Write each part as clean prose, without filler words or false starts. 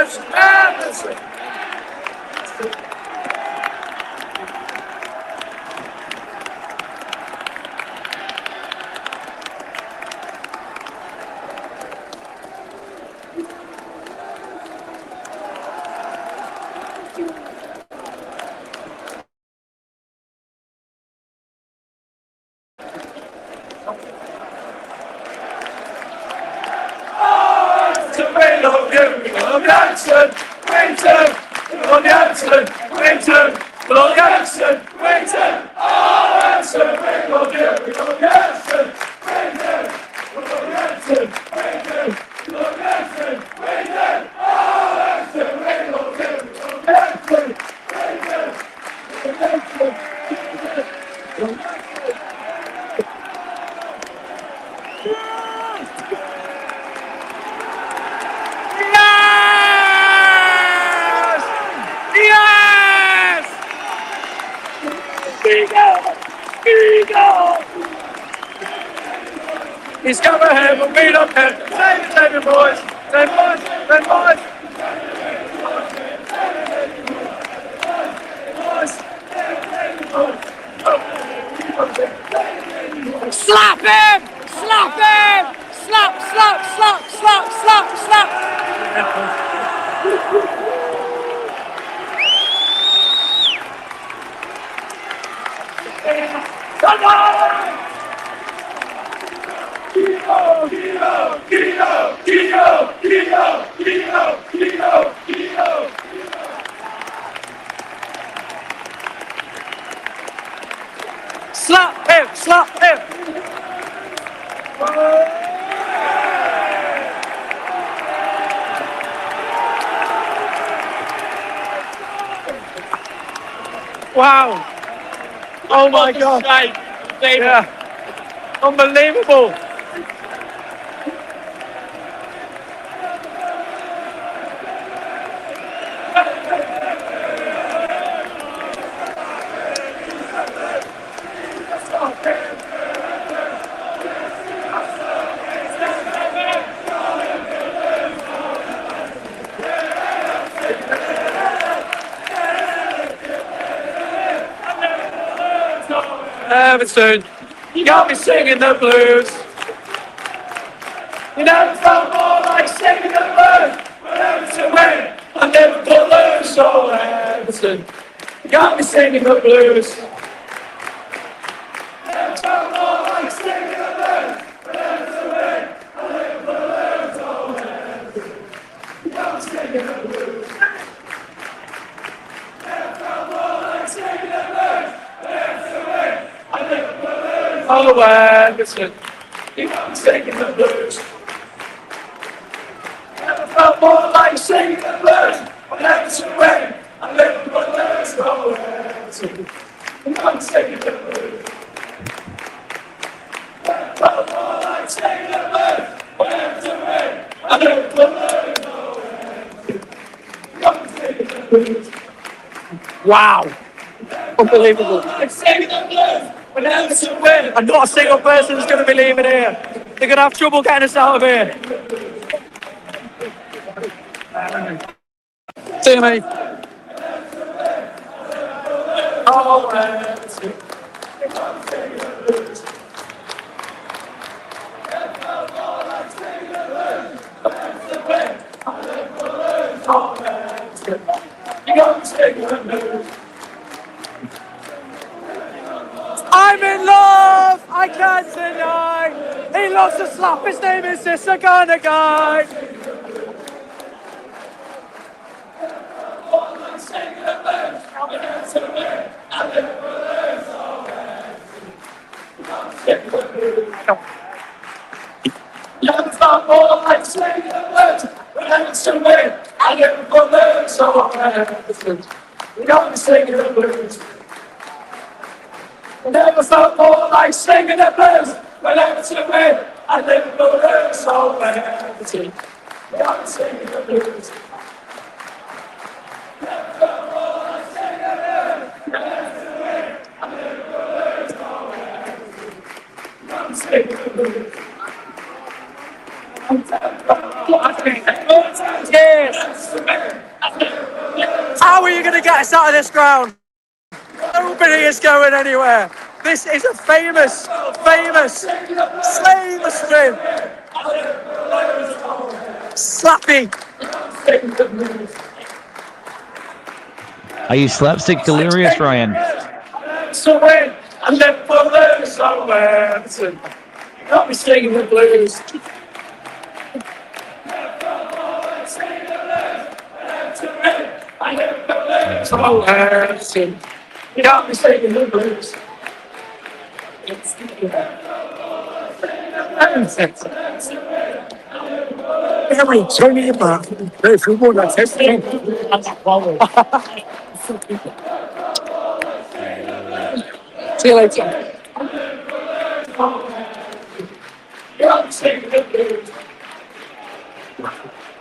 Everton! He's come ahead, we'll beat up him. Save it, boys. Save boys. Save boys. Slap him! Slap him! Slap, slap, slap, slap, slap, slap. Come on! Slap him! Slap him! Wow! Oh my God! Yeah. Unbelievable! Everton, you got me singing the blues. You never felt more like singing the blues. When Everton win, I never could lose. Oh, Everton, you got me singing the blues. Never felt more like singing the blues. When Everton win, I never could lose. Oh, Everton, you got me singing the blues. Never felt more like singing the blues. When Everton win, I never could lose. Oh, Everton, you got me singing the blues. Never felt more like singing the blues. When Everton win, I never could lose. Oh, Everton, you got me singing the blues. Never felt more like singing the blues. When Everton win, I never could lose. Oh, Everton, you got me singing the blues. Wow. Unbelievable. Like singing the blues. When Everton win. And not a single person is going to be leaving here. They're going to have trouble getting us out of here. See you, mate. Oh, Everton. I'm in love, I can't deny. He loves to slap, his name is this Ghana guy. Young felt more like singing the blues. When Everton win, I never could lose. Oh, Everton, you got me singing the blues. Never felt more like singing the blues. When Everton win, I never could lose. Oh, Everton, you got me singing the blues. Never felt more like singing the blues. When Everton win, I never could lose. Oh, Everton, you got me singing the blues. Yes. How are you going to get us out of this ground? Nobody is going anywhere. This is a famous win. Slappy. Are you slapstick delirious, Ryan? To win and then lose somewhere. Everton. You can't be singing the blues. Everton. You can't be singing the blues. Every turn of your back, if you want to test it, see you later.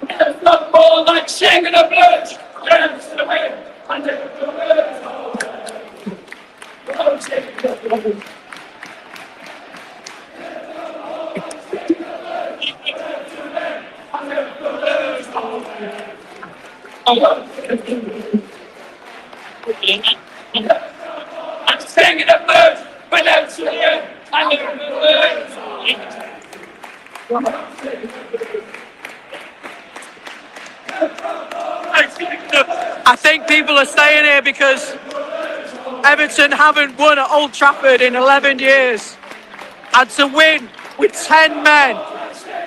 It's not more like singing the blues. I'm singing the blues without you. I'm in the blues. I think people are staying here because Everton haven't won at Old Trafford in 11 years. And to win with 10 men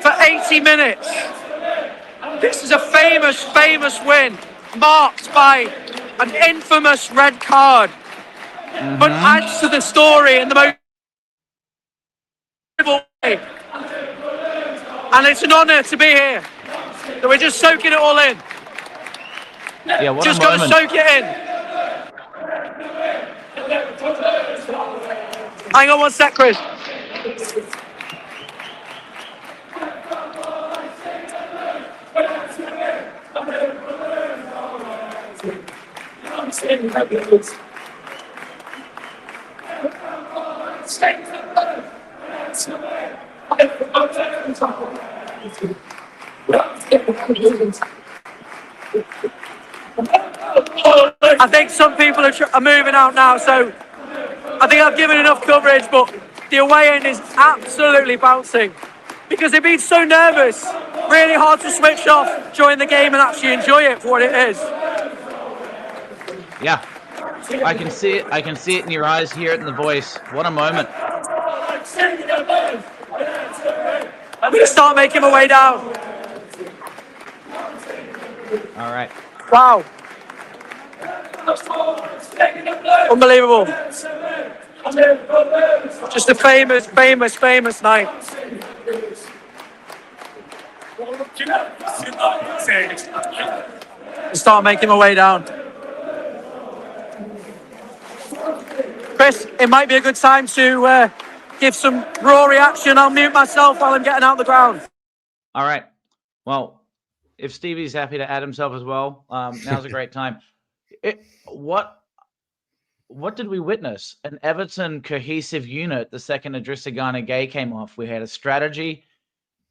for 80 minutes. This is a famous win, marked by an infamous red card. But adds to the story in the most way. And it's an honour to be here. So we're just soaking it all in. Yeah, what Just a got to moment. soak it in. Hang on one sec, Chris. I think some people are moving out now, so I think I've given enough coverage, but the away end is absolutely bouncing because they've been so nervous. Really hard to switch off during the game and actually enjoy it for what it is. Yeah, I can see it. I can see it in your eyes, hear it in the voice. What a moment. I'm going to start making my way down. All right. Wow. Unbelievable. Just a famous night. Start making my way down. Chris, it might be a good time to give some raw reaction. I'll mute myself while I'm getting out the ground. All right. Well, if Stevie's happy to add himself as well, now's a great time. What did we witness? An Everton cohesive unit the second Idrissa Gana Gueye came off. We had a strategy.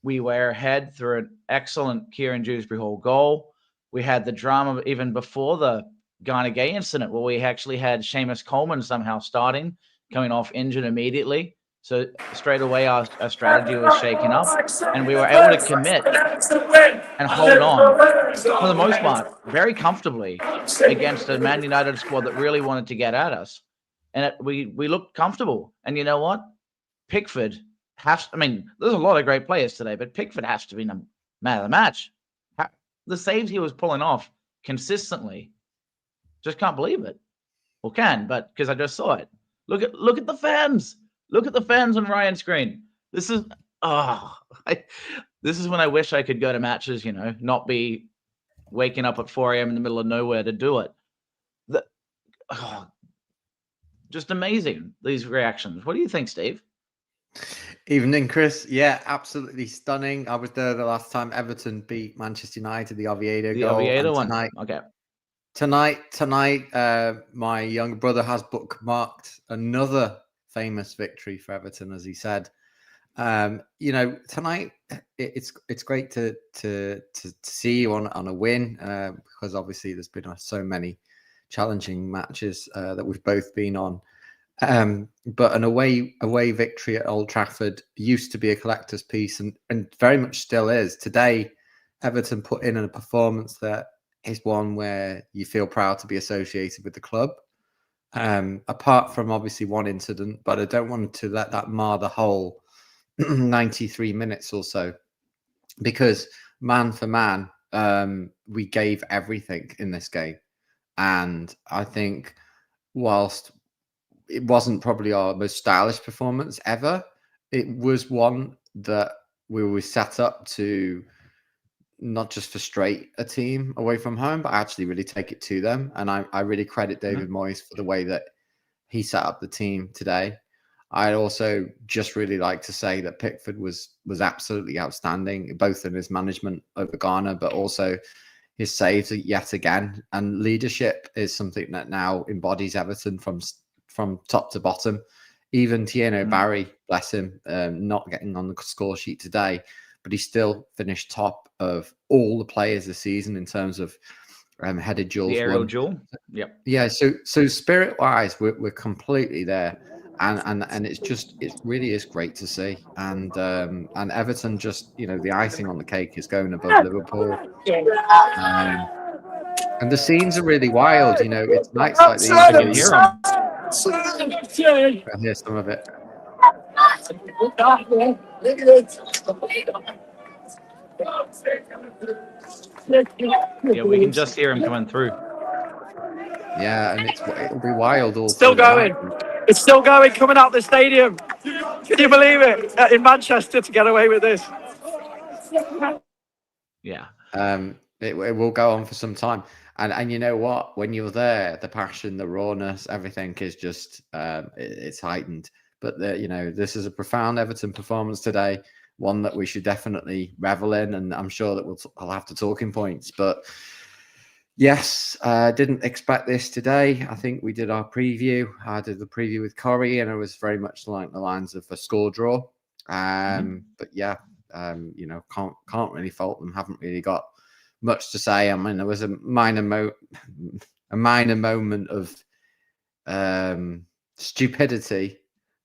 We were ahead through an excellent Kieran Dewsbury Hall goal. We had the drama even before the Gana Gueye incident where we actually had Seamus Coleman somehow starting, coming off injured immediately. So straight away our strategy was shaken up and we were able to commit and hold on for the most part very comfortably against a Man United squad that really wanted to get at us. And we looked comfortable. And you know what? Pickford there's a lot of great players today, but Pickford has to be the man of the match. The saves he was pulling off consistently. Just can't believe it. Well, but because I just saw it. Look at the fans. Look at the fans on Ryan's screen. This is this is when I wish I could go to matches, not be waking up at 4 a.m. in the middle of nowhere to do it. Just amazing, these reactions. What do you think, Steve? Evening, Chris. Yeah, absolutely stunning. I was there the last time Everton beat Manchester United, the Oviedo goal. The Oviedo one. Tonight, okay. Tonight, my younger brother has bookmarked another famous victory for Everton, as he said. Tonight it's great to see you on a win because obviously there's been so many challenging matches that we've both been on. But an away victory at Old Trafford used to be a collector's piece and very much still is. Today, Everton put in a performance that is one where you feel proud to be associated with the club. Apart from obviously one incident, but I don't want to let that mar the whole 93 minutes or so, because man for man, we gave everything in this game. And I think whilst it wasn't probably our most stylish performance ever, it was one that we were set up to not just frustrate a team away from home, but actually really take it to them. And I really credit David Moyes for the way that he set up the team today. I'd also just really like to say that Pickford was absolutely outstanding, both in his management over Ghana, but also his saves yet again. And leadership is something that now embodies Everton from top to bottom. Even Tieno Barry, bless him, not getting on the score sheet today, but he still finished top of all the players this season in terms of headed duels. The aerial duel. Yep. Yeah. So spirit wise, we're completely there. And it really is great to see. And Everton just, the icing on the cake is going above Liverpool. And the scenes are really wild. It's nights like these. I can hear them. I hear some of it. Yeah, we can just hear him coming through. Yeah, and it'll be wild. All Still going. It's still going, coming out the stadium. Can you believe it? In Manchester to get away with this. Yeah. It will go on for some time. And you know what? When you're there, the passion, the rawness, everything is just it's heightened. But this is a profound Everton performance today, one that we should definitely revel in, and I'm sure that I'll have the talking points. But yes, didn't expect this today. I think we did our preview. I did the preview with Corey, and it was very much like the lines of a score draw. But yeah, can't really fault them. Haven't really got much to say. I mean, there was a minor moment of stupidity,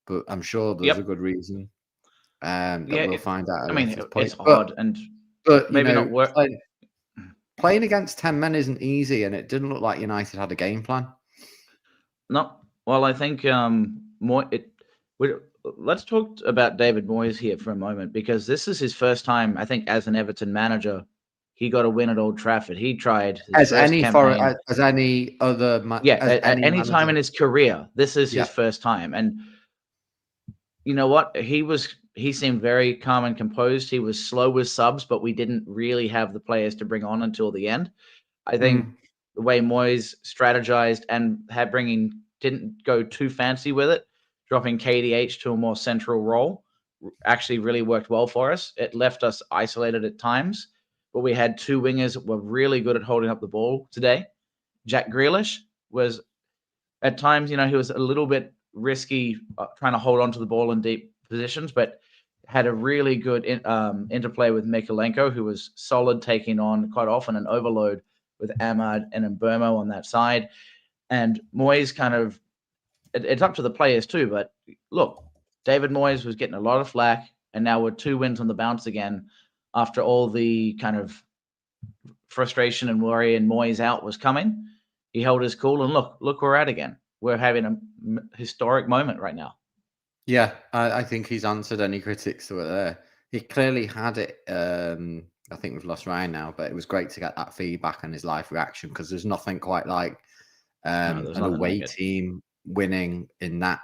but I'm sure there's a good reason that we'll find out. I mean, it's odd, but maybe not work. Playing against 10 men isn't easy, and it didn't look like United had a game plan. No, well, I think let's talk about David Moyes here for a moment, because this is his first time, I think, as an Everton manager. He got a win at Old Trafford. He tried as any other any time in his career. This is his first time, and you know what? He seemed very calm and composed. He was slow with subs, but we didn't really have the players to bring on until the end. I think the way Moyes strategized and didn't go too fancy with it, dropping KDH to a more central role, actually really worked well for us. It left us isolated at times, but we had two wingers that were really good at holding up the ball today. Jack Grealish was, at times, he was a little bit risky trying to hold on to the ball in deep positions, but had a really good interplay with Mikalenko, who was solid, taking on quite often an overload with Ahmad and Mbermo on that side. And Moyes it's up to the players too, but look, David Moyes was getting a lot of flack, and now we're 2 wins on the bounce again after all the kind of frustration and worry and Moyes out was coming. He held his cool, and look where we're at again. We're having a historic moment right now. Yeah, I think he's answered any critics that were there. He clearly had it. I think we've lost Ryan now, but it was great to get that feedback and his live reaction, because there's nothing quite like an away team winning in that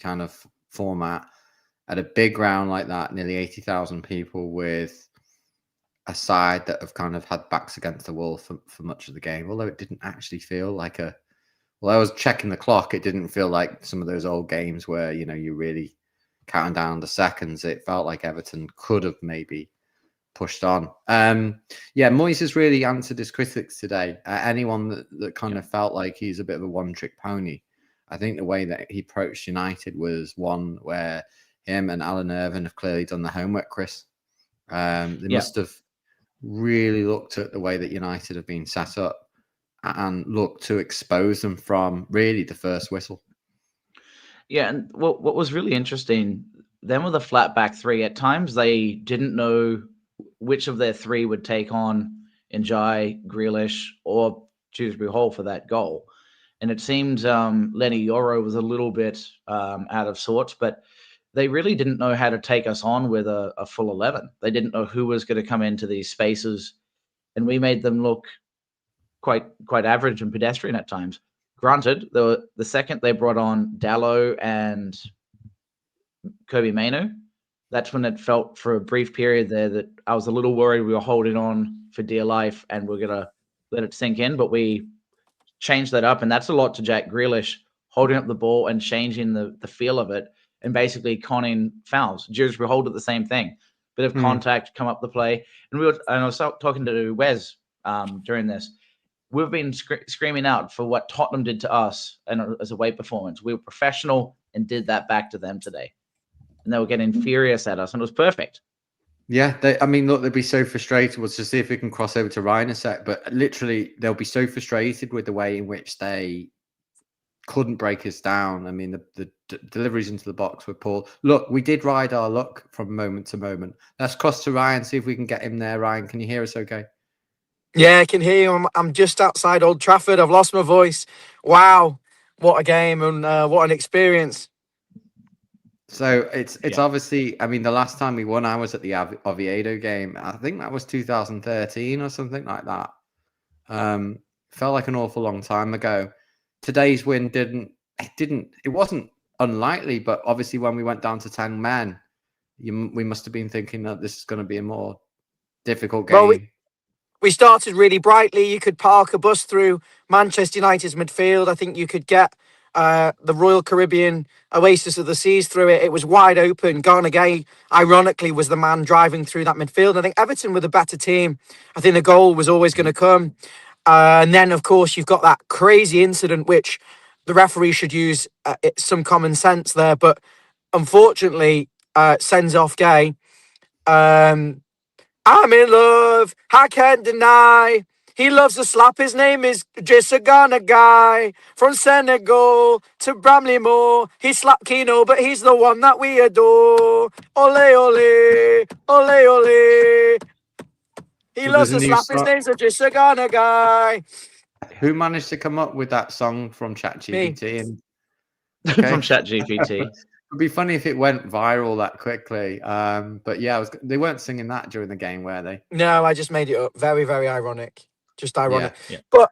kind of format at a big ground like that, nearly 80,000 people, with a side that have kind of had backs against the wall for much of the game. Although it didn't actually feel like I was checking the clock. It didn't feel like some of those old games where, you're really counting down the seconds. It felt like Everton could have maybe pushed on. Moyes has really answered his critics today. Anyone that kind of felt like he's a bit of a one-trick pony. I think the way that he approached United was one where him and Alan Irvin have clearly done the homework, Chris. They must have really looked at the way that United have been set up and looked to expose them from really the first whistle. Yeah, and what was really interesting, them with a flat back three, at times they didn't know which of their three would take on Njai, Grealish, or Dewsbury Hall for that goal. And it seems Lenny Yoro was a little bit out of sorts, but they really didn't know how to take us on with a full 11. They didn't know who was going to come into these spaces, and we made them look quite average and pedestrian at times. Granted, the second they brought on Dallo and Kobe Mainu, that's when it felt for a brief period there that I was a little worried we were holding on for dear life and we're going to let it sink in, but we changed that up, and that's a lot to Jack Grealish holding up the ball and changing the feel of it and basically conning fouls. Dewsbury Hall did the same thing. Bit of contact, come up the play. And I was talking to Wes during this. We've been screaming out for what Tottenham did to us and as a away performance. We were professional and did that back to them today. And they were getting furious at us, and it was perfect. Yeah, look, they'd be so frustrated. We'll just see if we can cross over to Ryan a sec. But literally, they'll be so frustrated with the way in which they couldn't break us down. I mean, the deliveries into the box were poor. Look, we did ride our luck from moment to moment. Let's cross to Ryan, see if we can get him there. Ryan, can you hear us okay? Yeah, I can hear you. I'm just outside Old Trafford. I've lost my voice. Wow, what a game and what an experience. So it's obviously, I mean, the last time we won, I was at the Oviedo game. I think that was 2013 or something like that. Felt like an awful long time ago. Today's win it wasn't unlikely, but obviously when we went down to 10 men, we must have been thinking that this is going to be a more difficult game. Well, we started really brightly. You could park a bus through Manchester United's midfield. I think you could get the Royal Caribbean Oasis of the Seas through it. It was wide open. Ghana Gay, ironically, was the man driving through that midfield. I think Everton were the better team. I think the goal was always going to come. And then, of course, you've got that crazy incident, which the referee should use some common sense there. But unfortunately, sends off Gay. I'm in love, I can't deny. He loves to slap, his name is just a Ghana guy. From Senegal to Bramley-Moore. He slapped Keno, but he's the one that we adore. Ole, ole, ole, ole. He loves to slap, his name's just a Ghana guy. Who managed to come up with that song from ChatGPT? From ChatGPT. It'd be funny if it went viral that quickly. But yeah, they weren't singing that during the game, were they? No, I just made it up. Very, very ironic. Just ironic. Yeah. But,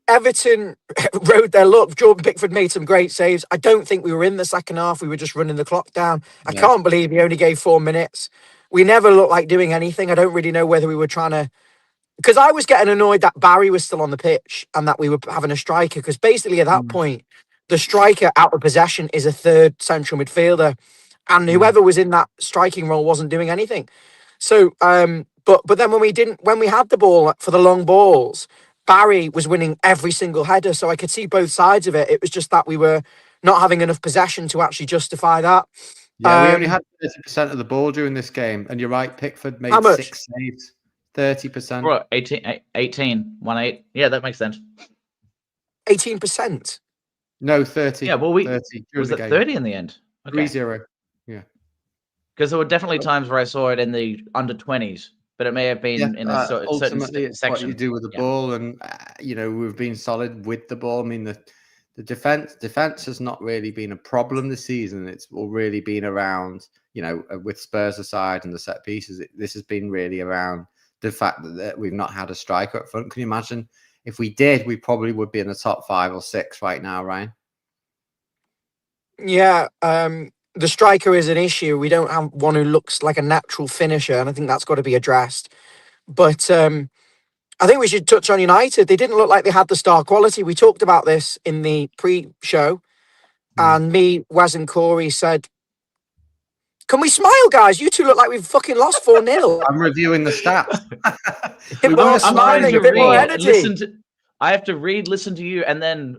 Everton rode their luck. Jordan Pickford made some great saves. I don't think we were in the second half. We were just running the clock down. I can't believe he only gave 4 minutes. We never looked like doing anything. I don't really know whether we were trying to... Because I was getting annoyed that Barry was still on the pitch and that we were having a striker. Because basically at that point... The striker out of possession is a third central midfielder, and whoever was in that striking role wasn't doing anything. So, but then when we had the ball for the long balls, Barry was winning every single header. So I could see both sides of it. It was just that we were not having enough possession to actually justify that. Yeah, we only had 30% of the ball during this game, and you're right. Pickford made 6 saves, 30%. Right, 18. Yeah, that makes sense. 18%. No, 30. Yeah, well, 30 was it 30 in the end? Okay. 3-0. Yeah. Because there were definitely times where I saw it in the under 20s, but it may have been in a certain ultimately, section. What you do with the ball, and we've been solid with the ball. I mean, the defense has not really been a problem this season. It's all really been around, with Spurs aside and the set pieces. This has been really around the fact that we've not had a striker up front. Can you imagine? If we did, we probably would be in the top 5 or 6 right now, Ryan. Yeah, the striker is an issue. We don't have one who looks like a natural finisher, and I think that's got to be addressed. But I think we should touch on United. They didn't look like they had the star quality. We talked about this in the pre-show, and me, Wes and Corey said, can we smile, guys? You two look like we've fucking lost 4-0. I'm reviewing the stats. I'm smiling, a bit more energy. I have to read, listen to you, and then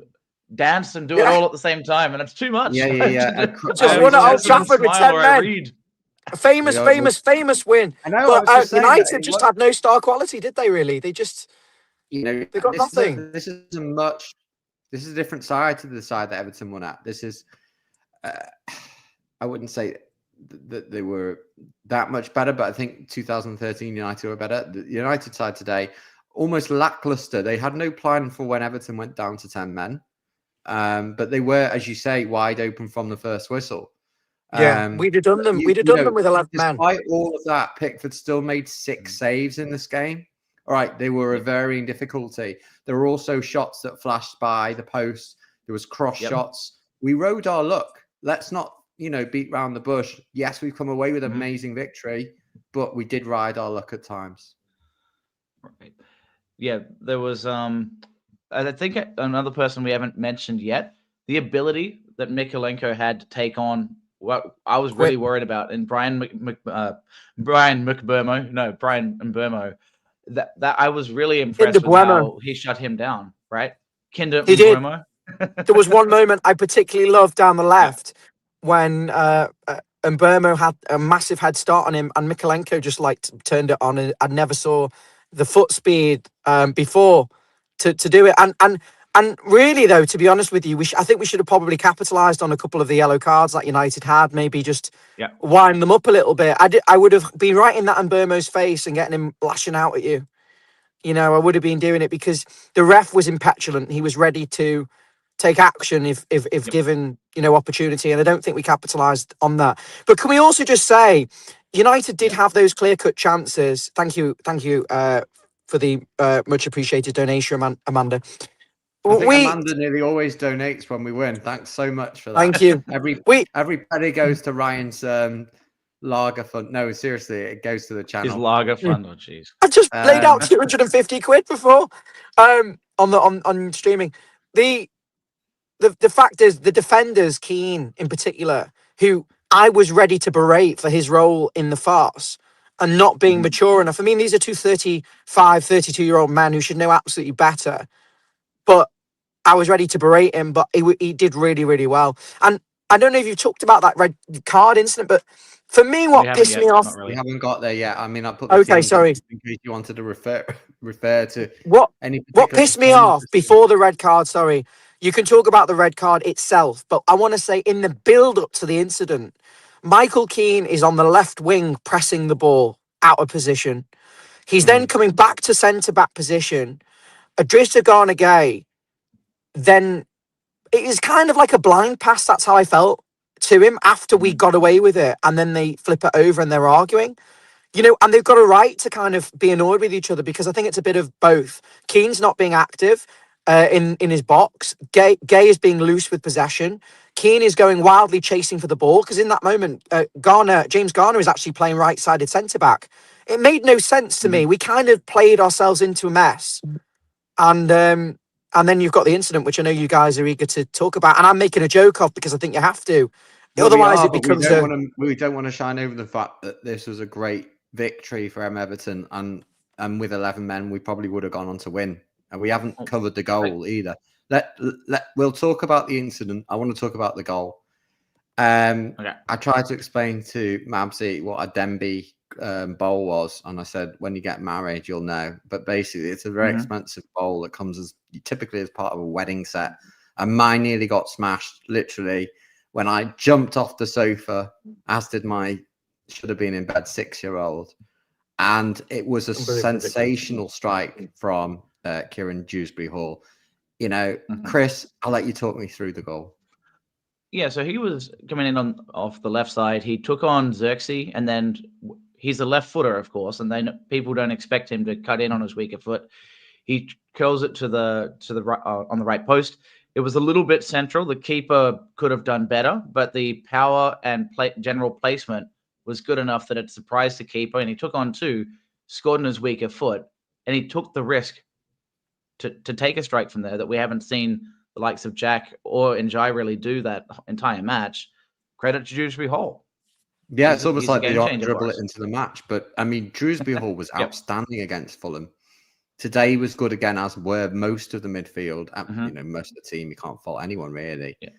dance and do it Yeah. all at the same time, and it's too much. Yeah. Just I won at Old listen and Trafford with smile 10 or I men. read. A famous win. I know. I But was just saying that United it just was, had no star quality, did they? Really? They got nothing. this is a different side to the side that Everton won at. This is, I wouldn't say that they were that much better, but I think 2013 United were better. The United side today, almost lackluster. They had no plan for when Everton went down to 10 men. But they were, as you say, wide open from the first whistle. Yeah, we'd have done them. We'd have done them with 11 men. Despite all of that, Pickford still made 6 saves in this game. All right, they were of varying difficulty. There were also shots that flashed by the post. There was cross shots. We rode our luck. Let's not, beat round the bush. Yes, we've come away with an amazing victory, but we did ride our luck at times. Right. Yeah, there was. I think another person we haven't mentioned yet, the ability that Mikalenko had to take on what I was really worried about, and Brian Mbeumo. That I was really impressed with how he shut him down. Right, Kinder He did. Mbeumo. There was one moment I particularly loved down the left when Mbeumo had a massive head start on him, and Mikalenko just turned it on, and I never saw the foot speed before to do it. And really, though, to be honest with you, I think we should have probably capitalised on a couple of the yellow cards that United had. Maybe just wind them up a little bit. I would have been right in that Mbeumo's face and getting him lashing out at you. I would have been doing it because the ref was impetulant. He was ready to take action if given opportunity, and I don't think we capitalised on that. But can we also just say, United did have those clear-cut chances. Thank you for the much appreciated donation, Amanda. I think Amanda nearly always donates when we win. Thanks so much for that. Thank you. Every penny goes to Ryan's lager fund. No, seriously, it goes to the channel. His lager fund. Oh, jeez. I've just laid out 250 quid before on streaming. The fact is, the defenders, Keane in particular, who I was ready to berate for his role in the farce and not being mature enough. I mean, these are two 35, 32-year-old men who should know absolutely better. But I was ready to berate him, but he did really, really well. And I don't know if you've talked about that red card incident, but for me, what pissed me off... We haven't got there yet. I mean, I put the sorry. In case you wanted to refer to what pissed me off before the red card, sorry. You can talk about the red card itself, but I want to say in the build-up to the incident, Michael Keane is on the left wing pressing the ball out of position. He's then coming back to centre-back position. Idrissa Gana Gueye, then it is kind of like a blind pass. That's how I felt to him after we got away with it. And then they flip it over and they're arguing. And they've got a right to kind of be annoyed with each other because I think it's a bit of both. Keane's not being active in his box. Gueye is being loose with possession. Keane is going wildly chasing for the ball because in that moment, James Garner is actually playing right-sided centre-back. It made no sense to me. We kind of played ourselves into a mess. And then you've got the incident, which I know you guys are eager to talk about, and I'm making a joke of because I think you have to. Otherwise, it becomes we don't want to shine over the fact that this was a great victory for Everton, and with 11 men, we probably would have gone on to win. And we haven't covered the goal either. We'll talk about the incident. I want to talk about the goal. I tried to explain to Mabsy what a Denby bowl was, and I said, when you get married you'll know, but basically it's a very expensive bowl that comes typically as part of a wedding set, and mine nearly got smashed literally when I jumped off the sofa, as did my should have been in bed 6-year-old, and it was a sensational strike from Kieran Dewsbury Hall. Chris, I'll let you talk me through the goal. Yeah, so he was coming in off the left side. He took on Xerxes, and then he's a left footer, of course, and then people don't expect him to cut in on his weaker foot. He curls it to the right on the right post. It was a little bit central. The keeper could have done better, but the power and general placement was good enough that it surprised the keeper, and he took on 2, scored on his weaker foot, and he took the risk to take a strike from there that we haven't seen the likes of Jack or Njai really do that entire match. Credit to Dewsbury Hall. Yeah, it's almost like they don't dribble it into the match. But I mean, Dewsbury Hall was outstanding against Fulham. today was good again, as were most of the midfield. Mhm. You know, most of the team. You can't fault anyone really. Yeah.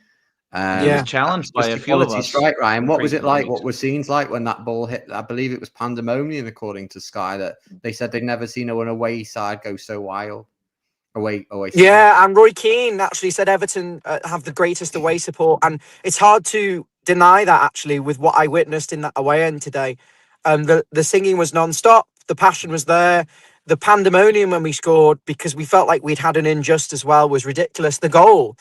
He was Yeah. challenged by Just a a few of quality us. strike, Ryan. What was it like? frequently. What were scenes like when that ball hit? I believe it was pandemonium, according to Sky. That they said they'd never seen an away side go so wild. Away side. Yeah, and Roy Keane actually said Everton have the greatest away support, and it's hard to deny that actually with what I witnessed in that away end today. The singing was non-stop, the passion was there, the pandemonium when we scored because we felt like we'd had an injustice as well was ridiculous. The goal,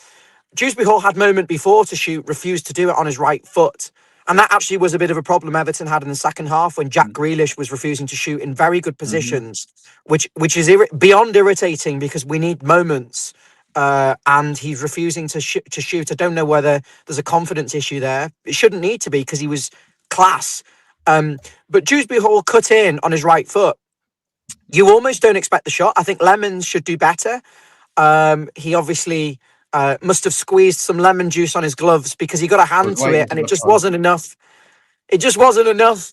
Dewsbury Hall had moment before to shoot, refused to do it on his right foot. And that actually was a bit of a problem Everton had in the second half when Jack Grealish was refusing to shoot in very good positions, which is beyond irritating because we need moments. And he's refusing to shoot. I don't know whether there's a confidence issue there. It shouldn't need to be because he was class. But Dewsbury Hall cut in on his right foot. You almost don't expect the shot. I think Lemons should do better. He obviously must have squeezed some lemon juice on his gloves because he got a hand to it, and it just wasn't enough. It just wasn't enough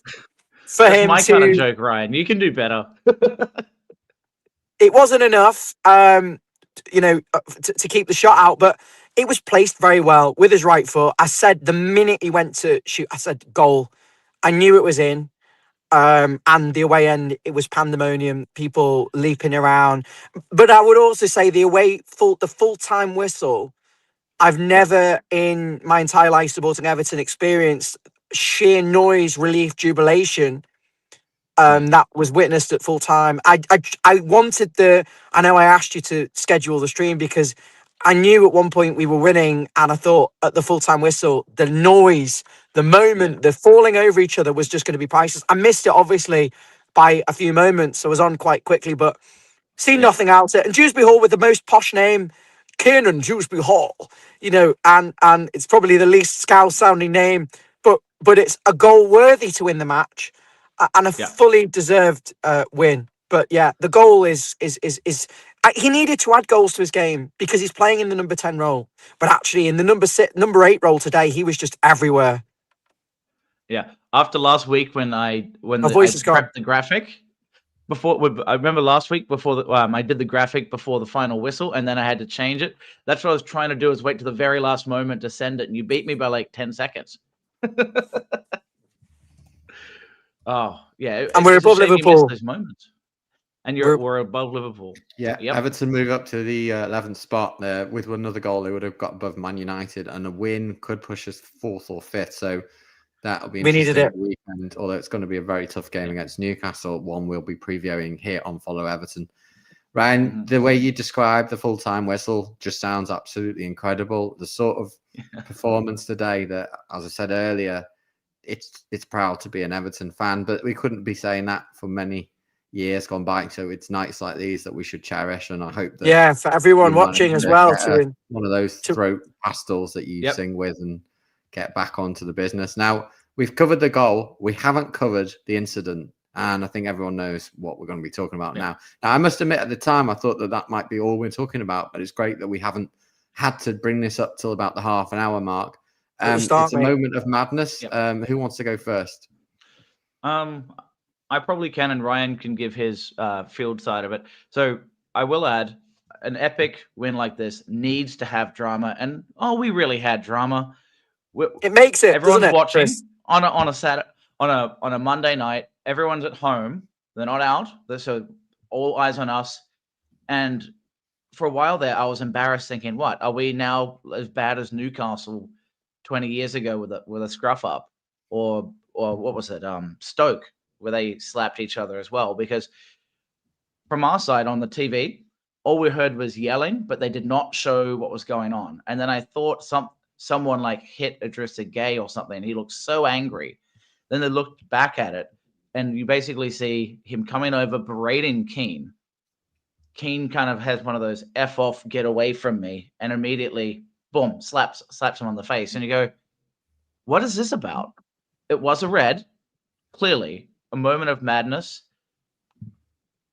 for That's him my kind of to. joke, Ryan. You can do better. It wasn't enough, to keep the shot out, but it was placed very well with his right foot. I said the minute he went to shoot, I said goal. I knew it was in. And the away end, it was pandemonium, people leaping around. But I would also say the full-time whistle, I've never in my entire life supporting Everton experienced sheer noise, relief, jubilation that was witnessed at full time. I wanted I know I asked you to schedule the stream because I knew at one point we were winning, and I thought at the full time whistle, the noise, the moment, the falling over each other was just going to be priceless. I missed it obviously by a few moments, so I was on quite quickly, but seen nothing out of it. And Dewsbury Hall with the most posh name, Kiernan Dewsbury Hall, and it's probably the least scouse sounding name, but it's a goal worthy to win the match and a fully deserved win. But yeah, the goal is he needed to add goals to his game because he's playing in the number 10 role, but actually in the number 8 role today, he was just everywhere. Yeah. After last week when I voice is gone. prepped the graphic I remember last week before I did the graphic before the final whistle, and then I had to change it. That's what I was trying to do, is wait to the very last moment to send it, and you beat me by like 10 seconds. Oh yeah, And we're above Liverpool. Those moments, and we're above Liverpool. Yeah, Everton move up to the 11th spot there with another goal. They would have got above Man United, and a win could push us 4th or 5th. So that'll be interesting. We needed it. Weekend, although it's going to be a very tough game against Newcastle, one we'll be previewing here on Follow Everton. Ryan, the way you describe the full-time whistle just sounds absolutely incredible. The sort of performance today that, as I said earlier, it's proud to be an Everton fan, but we couldn't be saying that for many years gone by. So it's nights like these that we should cherish, and I hope that for everyone watching as well, to one of those throat pastels that you sing with and get back onto the business. Now, we've covered the goal. We haven't covered the incident. And I think everyone knows what we're going to be talking about now. Now, I must admit, at the time, I thought that might be all we're talking about. But it's great that we haven't had to bring this up till about the half an hour mark. It's a moment of madness. Who wants to go first? I probably can, and Ryan can give his field side of it. So I will add, an epic win like this needs to have drama. And, we really had drama. It makes it. Everyone's watching Chris? on a Saturday, on a Monday night. Everyone's at home. They're not out. So all eyes on us. And for a while there, I was embarrassed, thinking, "What, are we now as bad as Newcastle 20 years ago with a scruff up, or what was it, Stoke, where they slapped each other as well?" Because from our side on the TV, all we heard was yelling, but they did not show what was going on. And then I thought someone like hit Idrissa Gueye or something. And he looked so angry. Then they looked back at it, and you basically see him coming over, berating Keane. Keane kind of has one of those F off, get away from me, and immediately, boom, slaps him on the face. And you go, what is this about? It was a red, clearly, a moment of madness.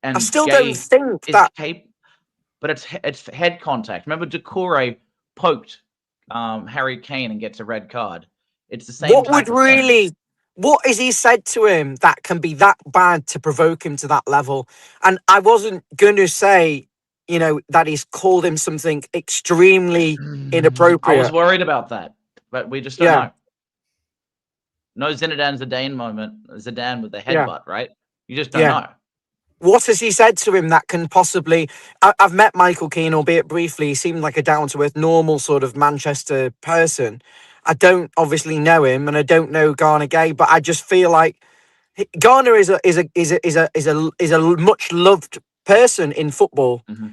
And I still don't think that... but it's head contact. Remember, Doucouré poked Harry Kane and gets a red card. It's the same. What has he said to him that can be that bad to provoke him to that level? And I wasn't going to say, that he's called him something extremely I was inappropriate. worried about that, but we just don't Yeah, know. No Zinedine Zidane moment, Zidane with the yeah, headbutt, right? You just don't yeah. know. What has he said to him that can possibly? I've met Michael Keane, albeit briefly. He seemed like a down-to-earth, normal sort of Manchester person. I don't obviously know him, and I don't know Garner Gay, but I just feel like Garner is a much loved person in football. Mhm.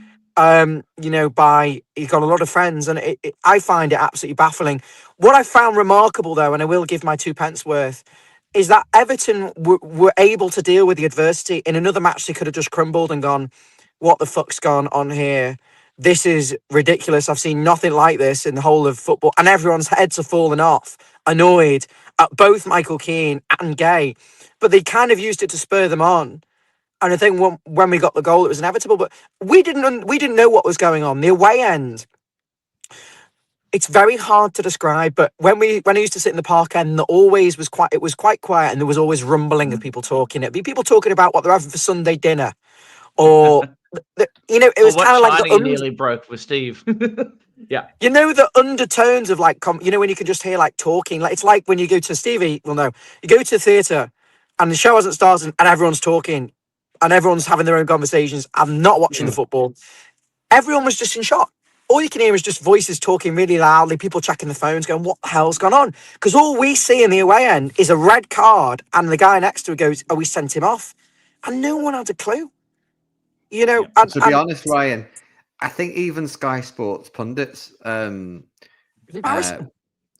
He's got a lot of friends, and I find it absolutely baffling. What I found remarkable, though, and I will give my 2 pence worth, is that Everton were able to deal with the adversity. In another match, they could have just crumbled and gone, "What the fuck's gone on here? This is ridiculous. I've seen nothing like this in the whole of football." And everyone's heads are falling off, annoyed at both Michael Keane and Gay. But they kind of used it to spur them on. And I think when we got the goal, it was inevitable. But we didn't know what was going on. The away end, it's very hard to describe. But when I used to sit in the park end, it was quite quiet, and there was always rumbling of people talking. It'd be people talking about what they're having for Sunday dinner, or it Or was what kind of like China you nearly broke with Steve. Yeah. the undertones of like when you can just hear like talking. Like it's like when you go to Stevie. Well, no, you go to the theatre, and the show hasn't started, and everyone's talking, and everyone's having their own conversations. I'm not watching the football. Everyone was just in shock. All you can hear is just voices talking really loudly, people checking the phones, going, "What the hell's gone on?" Because all we see in the away end is a red card, and the guy next to it goes, "Oh, we sent him off," and no one had a clue. Yeah. To be honest, Ryan, I think even Sky Sports pundits, Embarrassing.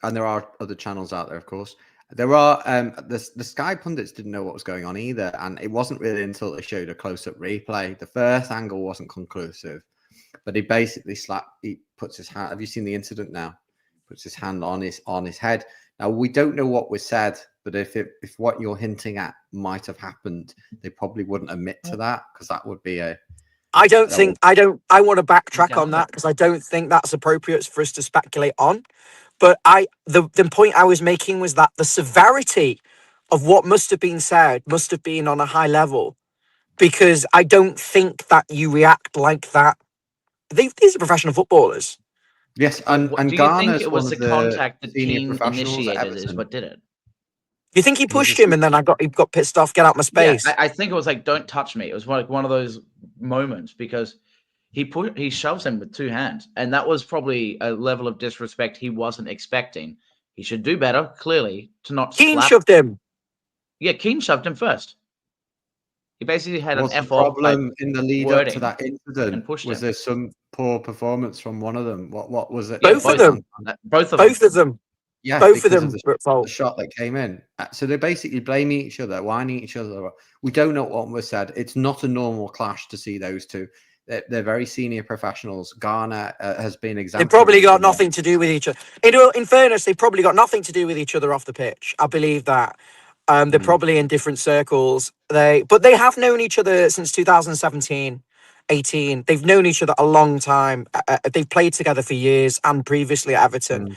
and there are other channels out there, of course. There are the Sky pundits didn't know what was going on either, and it wasn't really until they showed a close-up replay. The first angle wasn't conclusive, but he basically he puts his hand. Have you seen the incident now? Puts his hand on his head. Now we don't know what was said, but if what you're hinting at might have happened, they probably wouldn't admit to that, because that would be a. I want to backtrack on Down that, because I don't think that's appropriate for us to speculate on. But the point I was making was that the severity of what must have been said must have been on a high level, because I don't think that you react like that. These are professional footballers. Yes, and do you think Garner's it one was of the the contact that senior Keane professionals at initiated is Everton. what did it? You think he He's a pushed him, and then he got pissed off, get out my Yeah, space? I think it was like, "Don't touch me." It was like one of those moments, because he shoves him with two hands, and that was probably a level of disrespect he wasn't expecting. He should do better, clearly, to not Keane slap. shoved him. Yeah, Keane shoved him first. He basically had Was an the F off type problem in the lead up to wording that incident? and pushed Was him. there some poor performance from one of them? What was it? Yeah, Both of them. Both of Both of them. Yeah, Both of because them of were at fault. the shot that came in. So they're basically blaming each other, whining each other. We don't know what was said. It's not a normal clash to see those two. They're very senior professionals. Garner has been They exemplary. probably got nothing to do with each other. In fairness, they probably got nothing to do with each other off the pitch. I believe that. They're probably in different circles. But they have known each other since 2017, 18. They've known each other a long time. They've played together for years, and previously at Everton.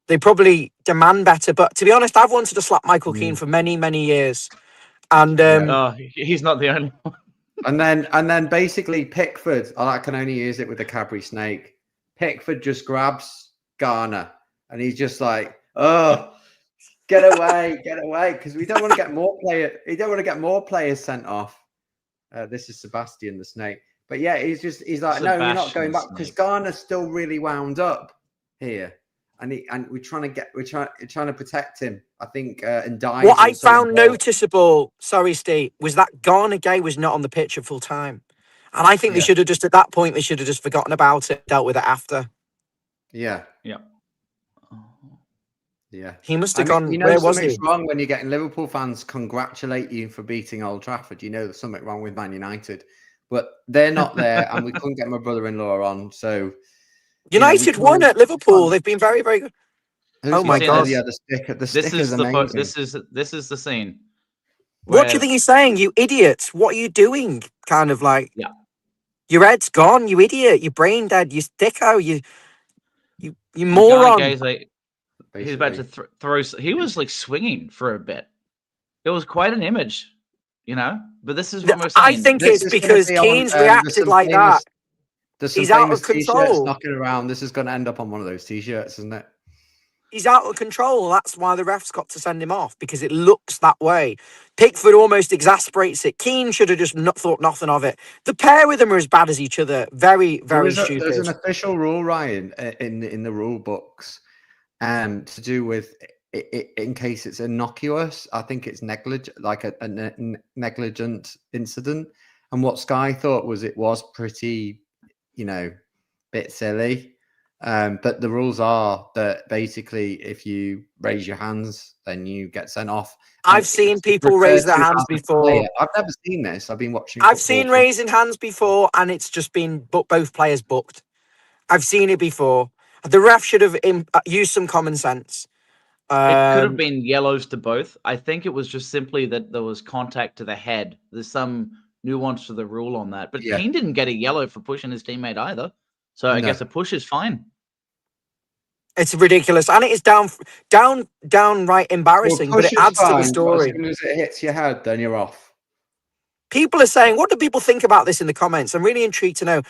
They probably demand better. But to be honest, I've wanted to slap Michael Keane for many, many years. And Oh, he's not the only one. And then basically Pickford, I can only use it with the Cadbury snake. Pickford just grabs Garner, and he's just like, "Oh, get away, because we don't want to get more players. He don't want to get more players sent off." This is Sebastian the snake, but yeah, he's like, "No, you're not going back," because Garner's still really wound up here, and we're trying to protect him. I think, and die. what I found noticeable, sorry, Steve, was that Garner Gay was not on the pitch at full time. And I think they should have just, at that point, they should have just forgotten about it, dealt with it after. Yeah. Yeah. Yeah. He must have gone, where was he? Something's wrong when you're getting Liverpool fans congratulate you for beating Old Trafford. You know there's something wrong with Man United. But they're not there, and we couldn't get my brother-in-law on. So United won at Liverpool. They've been very, very good. Oh my God! Yeah, the sticker. The This sticker's is the amazing. this is the scene. What do you think he's saying? You idiot! What are you doing? Kind of like, Yeah, your head's gone. You idiot! You brain dead. You sticko. You moron. Guy's like, he's about to throw. He was like swinging for a bit. It was quite an image, But this is what we're I saying. think This it's is going to because be on. Keane's There's reacted some like that. famous. There's some He's out famous of T-shirts control. knocking around. This is going to end up on one of those T-shirts, isn't it? He's out of control. That's why the refs got to send him off, because it looks that way. Pickford almost exasperates it. Keane should have just not thought nothing of it. The pair with them are as bad as each other. Very, very There's an stupid. official rule, Ryan, in the rule books, to do with in case it's innocuous. I think it's negligent, like a negligent incident. And what Sky thought was it was pretty, bit silly. But the rules are that basically if you raise your hands, then you get sent off. I've seen people raise their hands before. I've never seen this. I've been watching. I've seen raising hands before, and it's just been both players booked. I've seen it before. The ref should have used some common sense. It could have been yellows to both. I think it was just simply that there was contact to the head. There's some nuance to the rule on that. But Keane didn't get a yellow for pushing his teammate either. So I guess a push is fine. It's ridiculous, and it is downright embarrassing. But it adds to the story. As soon as it hits your head, then you're off. People are saying, what do people think about this in the comments? I'm really intrigued to know.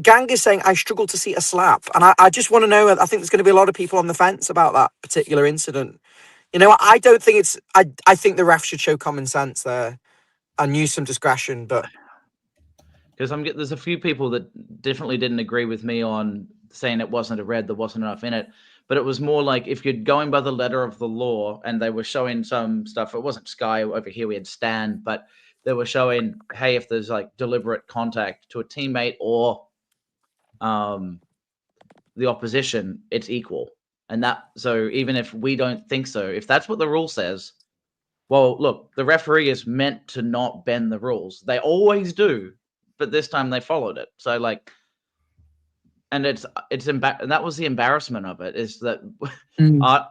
Gang is saying, I struggle to see a slap. And I just want to know, I think there's going to be a lot of people on the fence about that particular incident. I don't think it's, I think the ref should show common sense there and use some discretion, but. Because there's a few people that definitely didn't agree with me on saying it wasn't a red, there wasn't enough in it. But it was more like if you're going by the letter of the law, and they were showing some stuff, it wasn't Sky over here, we had Stan, but they were showing, hey, if there's like deliberate contact to a teammate or the opposition, it's equal. And so even if we don't think so, if that's what the rule says, well, look, the referee is meant to not bend the rules. They always do, but this time they followed it. So and and that was the embarrassment of it, is that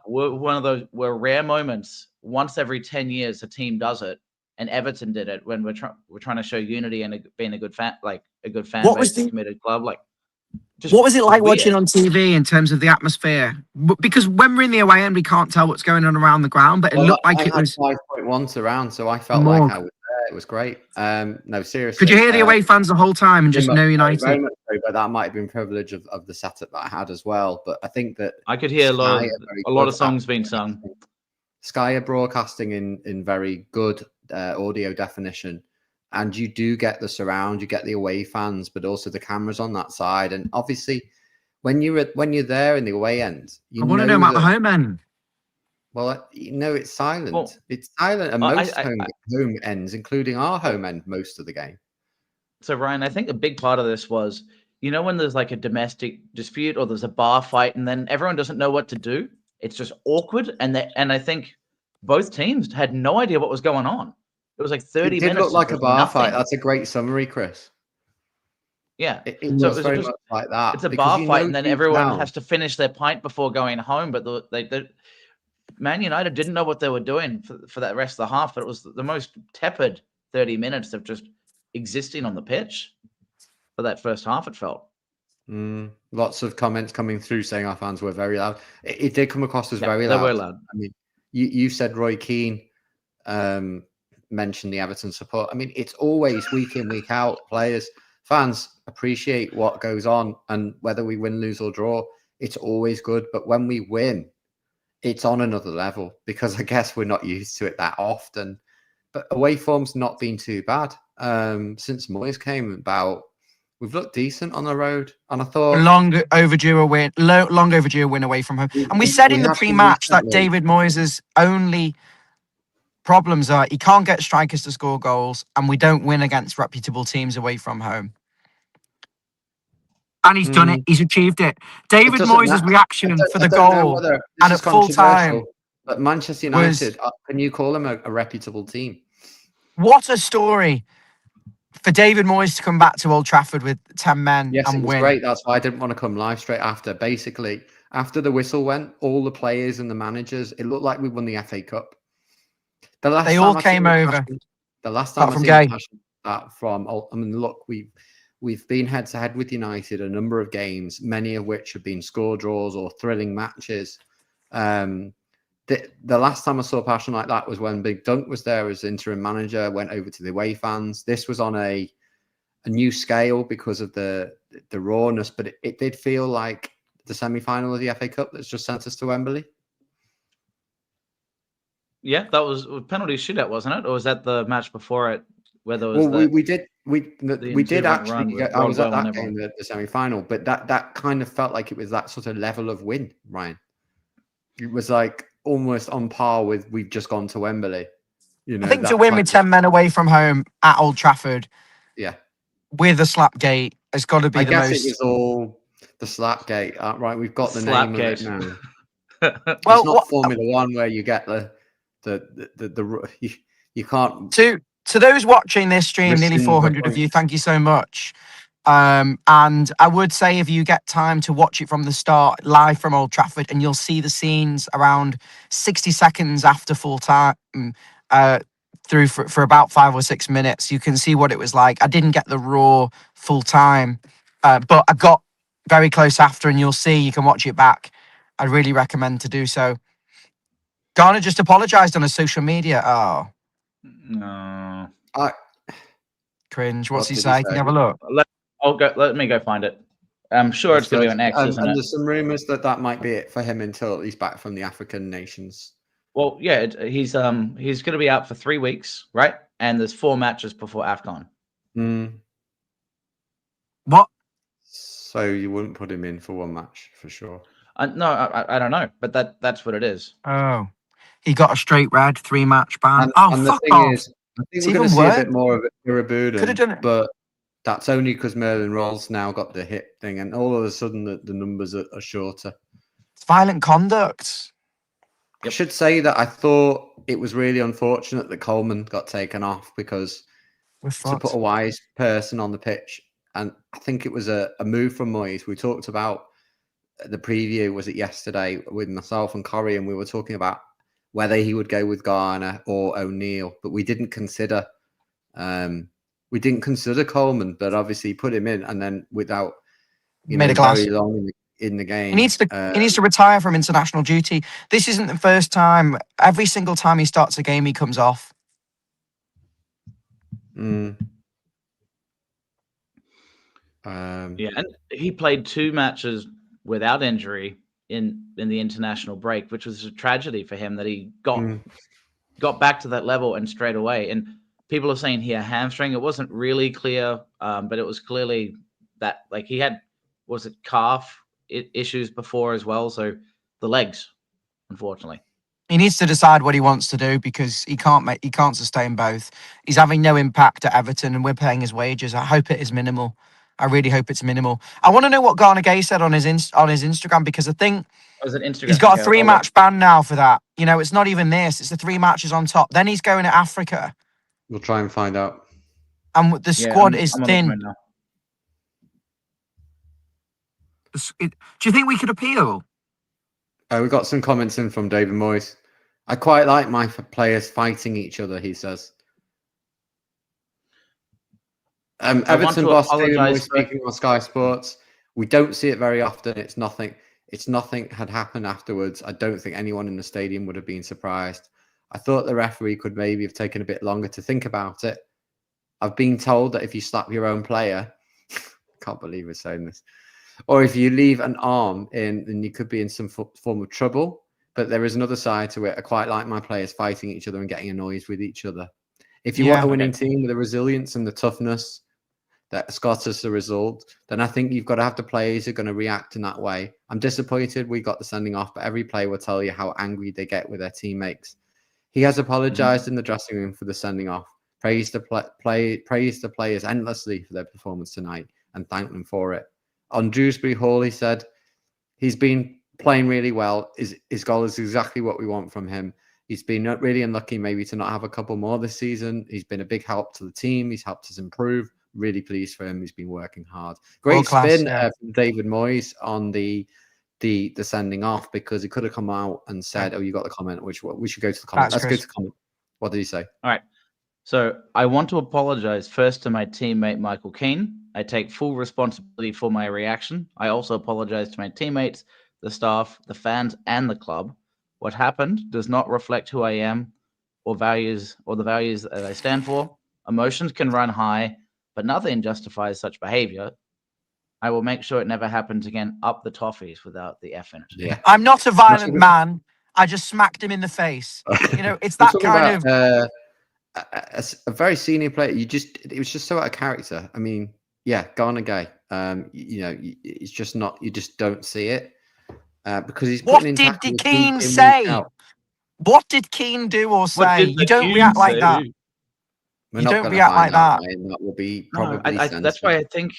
one of those rare moments. Once every 10 years, a team does it. And Everton did it when we're trying to show unity and being a good fan, a good fan base, a committed club. What was it like watching on TV in terms of the atmosphere? Because when we're in the away end, we can't tell what's going on around the ground, but it looked like it was 5.1 surround, so I felt like I was there. It was great. No, seriously. Could you hear the away fans the whole time and just know United? Very much so, but that might have been privilege of the setup that I had as well. But I think that I could hear a lot of songs being sung. Sky are broadcasting in very good audio definition, and you do get the surround, you get the away fans, but also the cameras on that side. And obviously, when you're there in the away end, I want to know about the home end. Well, it's silent. It's silent, and most home ends, including our home end, most of the game. So Ryan, I think a big part of this was, when there's like a domestic dispute or there's a bar fight, and then everyone doesn't know what to do. It's just awkward, and I think both teams had no idea what was going on. It was like 30 minutes. It did look like a bar fight. That's a great summary, Chris. Yeah. It was very much like that. It's a bar fight, and then everyone has to finish their pint before going home. But Man United didn't know what they were doing for that rest of the half. But it was the most tepid 30 minutes of just existing on the pitch for that first half, it felt. Lots of comments coming through saying our fans were very loud. It did come across as very loud. They were loud. I mean, you said Roy Keane mentioned the Everton support. I mean, it's always week in, week out. Fans appreciate what goes on, and whether we win, lose, or draw, it's always good. But when we win, it's on another level, because I guess we're not used to it that often. But away form's not been too bad since Moyes came about. We've looked decent on the road, and I thought long overdue win away from home. And we said in the pre-match that David Moyes' only problems are he can't get strikers to score goals, and we don't win against reputable teams away from home. And he's done it. He's achieved it. David Moyes' reaction for the goal and at full time. But Manchester United, can you call them a reputable team? What a story for David Moyes to come back to Old Trafford with 10 men and win. Great. That's why I didn't want to come live straight after. Basically, after the whistle went, all the players and the managers, it looked like we won the FA Cup. They all came over. The last time I seen that from, I mean, look, we've been head to head with United a number of games, many of which have been score draws or thrilling matches. They the last time I saw passion like that was when Big Dunk was there as interim manager, went over to the away fans. This was on a new scale because of the rawness, but it did feel like the semi-final of the FA Cup that's just sent us to Wembley. Yeah, that was a penalty shootout, wasn't it? Or was that the match before it where there was we did actually get, I was at that game, the semi-final, but that kind of felt like it was that sort of level of win, Ryan. It was like almost on par with we've just gone to Wembley. You know, I think to win with 10 men away from home at Old Trafford, yeah, with a slap gate has got to be the most. It was all the slap gate, right? We've got the name of it now. Well, it's not Formula One where you get you can't. To those watching this stream, nearly 400 of you, thank you so much. And I would say if you get time to watch it from the start, live from Old Trafford, and you'll see the scenes around 60 seconds after full time, through for about 5 or 6 minutes, you can see what it was like. I didn't get the raw full time, but I got very close after, and you'll see, you can watch it back. I'd really recommend to do so. Garner just apologized on his social media. Oh, no. Cringe. What's he say? Can you have a look? Let me go find it. I'm sure it's going to be an X, isn't it? And there's some rumors that might be it for him until he's back from the African nations. Well, yeah, he's going to be out for 3 weeks, right? And there's 4 matches before AFCON. What? So you wouldn't put him in for 1 match for sure? No, I don't know, but that's what it is. Oh, he got a straight red 3-match ban. And fuck the thing off. is, I think we're going to see a bit more of Irabudan. Could have done it, but that's only because Merlin Rolls now got the hit thing, and all of a sudden the numbers are shorter. It's violent conduct. I should say that I thought it was really unfortunate that Coleman got taken off, because to put a wise person on the pitch, and I think it was a move from Moyes. We talked about the preview, was it yesterday, with myself and Corey, and we were talking about whether he would go with Garner or O'Neill, but we didn't consider Coleman, but obviously put him in, and then without very long in the game. He needs to retire from international duty. This isn't the first time. Every single time he starts a game, he comes off. Yeah, and he played 2 matches without injury in the international break, which was a tragedy for him that he got back to that level and straight away. And people are saying here hamstring. It wasn't really clear, but it was clearly that, like, he had, was it calf issues before as well? So the legs, unfortunately. He needs to decide what he wants to do, because he can't sustain both. He's having no impact at Everton, and we're paying his wages. I hope it is minimal. I really hope it's minimal. I want to know what Garner Gay said on his Instagram, because I think he's got a 3-match ban now for that. You know, it's not even this. It's the 3 matches on top. Then he's going to Africa. We'll try and find out. And the squad is thin. Do you think we could appeal? We got some comments in from David Moyes. I quite like my players fighting each other, he says. Everton boss David Moyes speaking on Sky Sports. We don't see it very often. It's nothing had happened afterwards. I don't think anyone in the stadium would have been surprised. I thought the referee could maybe have taken a bit longer to think about it. I've been told that if you slap your own player, can't believe we're saying this, or if you leave an arm in, then you could be in some form of trouble. But there is another side to it. I quite like my players fighting each other and getting annoyed with each other. If you want a winning team with the resilience and the toughness that got us the result, then I think you've got to have the players who are going to react in that way. I'm disappointed we got the sending off, but every player will tell you how angry they get with their teammates. He has apologized in the dressing room for the sending off, praised the players endlessly for their performance tonight, and thanked them for it. On Dewsbury Hall, he said, he's been playing really well. His goal is exactly what we want from him. He's been really unlucky maybe to not have a couple more this season. He's been a big help to the team. He's helped us improve. Really pleased for him. He's been working hard. Great spin from David Moyes on the sending off, because he could have come out and said, "Oh, you got the comment." We should go to the comment. Let's go to the comment. What did he say? All right. So I want to apologize first to my teammate Michael Keane. I take full responsibility for my reaction. I also apologize to my teammates, the staff, the fans, and the club. What happened does not reflect who I am or the values that I stand for. Emotions can run high, but nothing justifies such behavior. I will make sure it never happens again. Up the Toffees without the F in it. Yeah. I'm not a violent man. I just smacked him in the face. You know, it's We're that talking kind about, of. a very senior player. It was just so out of character. I mean, yeah, Garner Gay. It's just not. You just don't see it because he's What putting in did tackles week Keane in, week say? out. What did Keane do or What say? did You the don't react like that. We're You not don't going to react find like out, that. mate, and that will be No, probably that's why censored. I think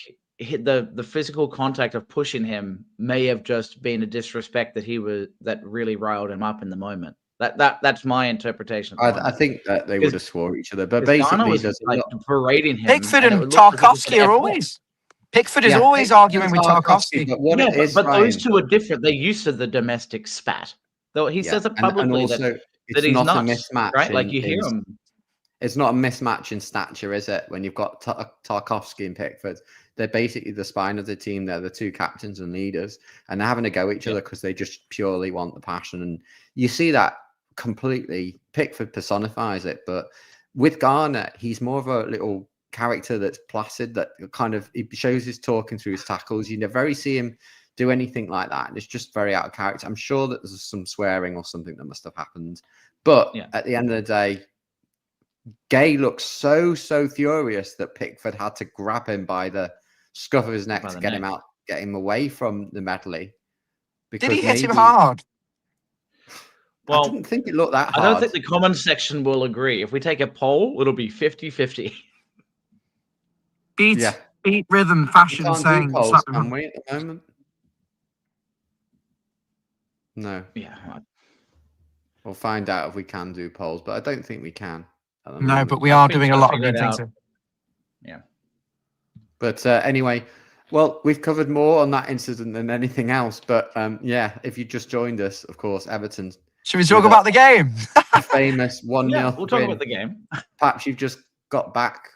the physical contact of pushing him may have just been a disrespect that really riled him up in the moment. That's my interpretation. I think that they would have swore at each other, but Because Garner basically, was there's a like lot. berating him, Pickford and it and would look as if he said Tarkovsky are F off. always. Pickford is Yeah, always Pickford arguing and with Tarkovsky. but what Yeah, it is, but those Ryan, two are different. They're used to the domestic spat. Though he says it and publicly also that it's he's not a nuts, mismatch right? Like you hear him. It's not a mismatch in stature, is it? When you've got Tarkovsky and Pickford, they're basically the spine of the team. They're the two captains and leaders, and they're having to go at each other because they just purely want the passion. And you see that completely. Pickford personifies it, but with Garner, he's more of a little character that's placid. That kind of he shows his talking through his tackles. You never really see him do anything like that, and it's just very out of character. I'm sure that there's some swearing or something that must have happened, but at the end of the day. Gay looks so furious that Pickford had to grab him by the scruff of his neck to get him out, get him away from the medley. Did he hit him hard? Well, I didn't think it looked that hard. I don't think the comments section will agree. If we take a poll, it'll be 50-50. Beat rhythm fashion we can't saying do polls, can we, at the moment? No. Yeah. We'll find out if we can do polls, but I don't think we can. No, but we are doing a lot of good things. Yeah. But anyway, well, we've covered more on that incident than anything else. But yeah, if you just joined us, of course, Everton. Should we talk about the game? A famous 1-0 Yeah, we'll talk win. about the game. Perhaps you've just got back.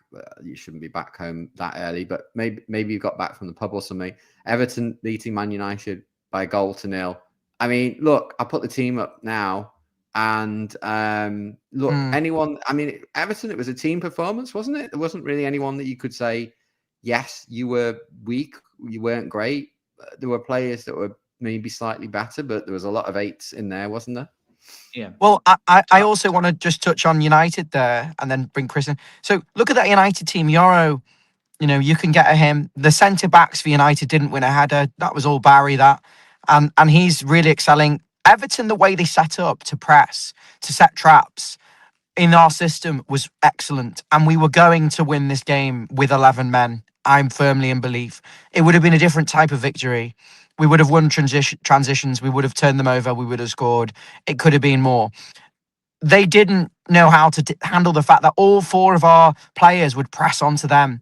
You shouldn't be back home that early, but maybe you got back from the pub or something. Everton beating Man United by 1-0. I mean, look, I put the team up now. And look, anyone, I mean, Everton, it was a team performance, wasn't it? There wasn't really anyone that you could say, yes, you were weak, you weren't great. There were players that were maybe slightly better, but there was a lot of 8s in there, wasn't there? Yeah. Well, I also want to just touch on United there and then bring Chris in. So look at that United team. Yoro, you know, you can get at him. The centre backs for United didn't win a header. That was all Barry, that. And he's really excelling. Everton, the way they set up to press, to set traps in our system was excellent. And we were going to win this game with 11 men. I'm firmly in belief. It would have been a different type of victory. We would have won transitions. We would have turned them over. We would have scored. It could have been more. They didn't know how to handle the fact that all 4 of our players would press onto them.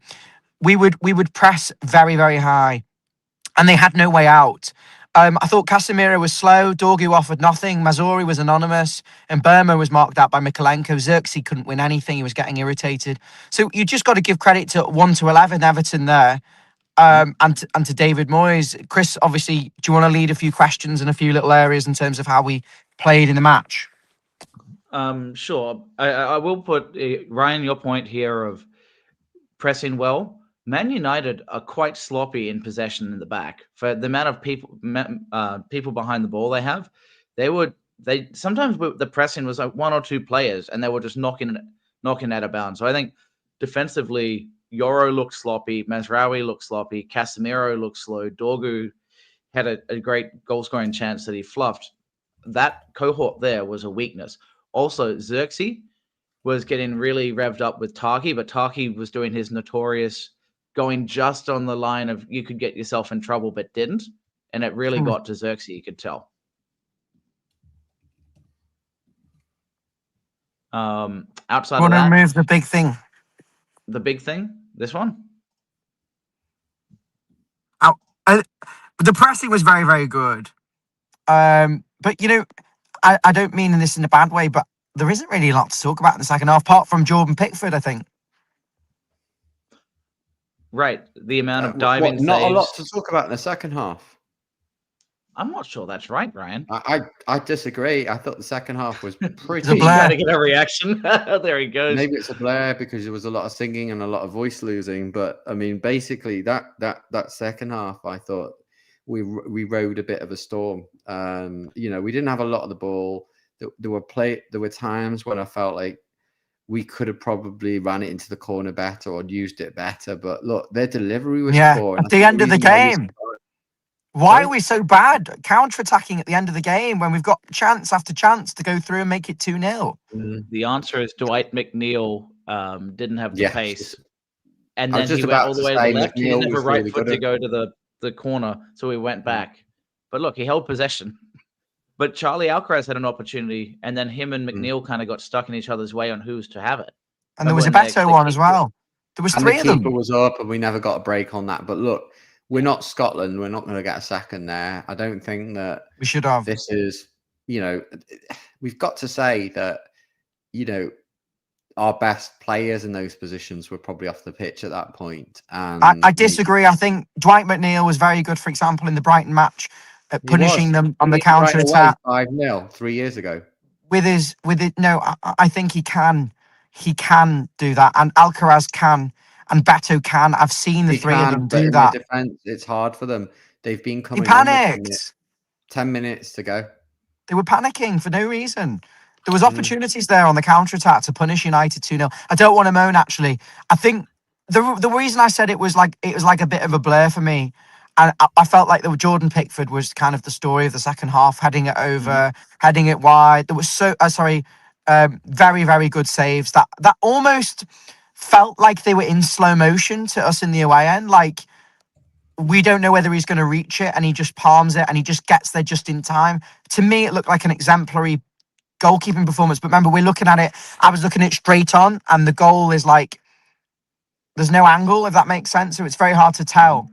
We would press very, very high, and they had no way out. I thought Casemiro was slow. Dorgu offered nothing. Mazuri was anonymous. And Burma was marked out by Mikolenko. Xerxes couldn't win anything. He was getting irritated. So you just got to give credit to 1-11 Everton there. And to David Moyes. Chris, obviously, do you want to lead a few questions and a few little areas in terms of how we played in the match? Sure. I will put, Ryan, your point here of pressing well. Man United are quite sloppy in possession in the back for the amount of people behind the ball they have. They sometimes the pressing was like 1 or 2 players and they were just knocking out of bounds. So I think defensively, Yoro looked sloppy, Mazraoui looked sloppy, Casemiro looked slow, Dorgu had a great goal scoring chance that he fluffed. That cohort there was a weakness. Also, Xerxes was getting really revved up with Taki, but Taki was doing his notorious going just on the line of you could get yourself in trouble, but didn't. And it really got to Xerxes, you could tell. Outside of that, remove the big thing. The big thing, this one. The pressing was very, very good. But you know, I don't mean this in a bad way, but there isn't really a lot to talk about in the second half, apart from Jordan Pickford, I think. Right. The amount of diving not saves. a lot to talk about in the second half. I'm not sure that's right, Brian. I disagree. I thought the second half was It's a He's trying blur. to get a reaction. There he goes. Maybe it's a blur because there was a lot of singing and a lot of voice losing. But I mean, basically, that second half, I thought we rode a bit of a storm. You know, we didn't have a lot of the ball. There were times when I felt like we could have probably ran it into the corner better or used it better. But look, their delivery was poor. At the end of the game. Why Sorry? are we so bad counter-attacking at the end of the game when we've got chance after chance to go through and make it 2-0? The answer is Dwight McNeil didn't have the pace. And I then was just he went about all to the way to say the left. He McNeil didn't have a was right really foot good to at- go to the corner, so he went back. But look, he held possession. But Charlie Alcaraz had an opportunity, and then him and McNeil kind of got stuck in each other's way on who's to have it. And there was a Remember when better one as well. There was And three the of them. keeper was up, and we never got a break on that. But look, we're not Scotland. We're not going to get a second there. I don't think that We should have. this is, you know, we've got to say that, you know, our best players in those positions were probably off the pitch at that point. And I disagree. I think Dwight McNeil was very good, for example, in the Brighton match, at punishing them on the counter attack. 5-0 3 years ago. With it. No, I think he can do that, and Alcaraz can, and Beto can. I've seen the three of them But do in that. their defense, it's hard for them. They've been He coming on with panicked. 10 minutes to go. They were panicking for no reason. There was opportunities there on the counter-attack to punish United 2-0. I don't want to moan, actually. I think the reason I said it was like a bit of a blur for me. And I felt like Jordan Pickford was kind of the story of the second half, heading it over, heading it wide. There was very, very good saves that almost felt like they were in slow motion to us in the away end. Like, we don't know whether he's going to reach it, and he just palms it, and he just gets there just in time. To me, it looked like an exemplary goalkeeping performance. But remember, we're looking at it. I was looking at it straight on, and the goal is like there's no angle, if that makes sense. So it's very hard to tell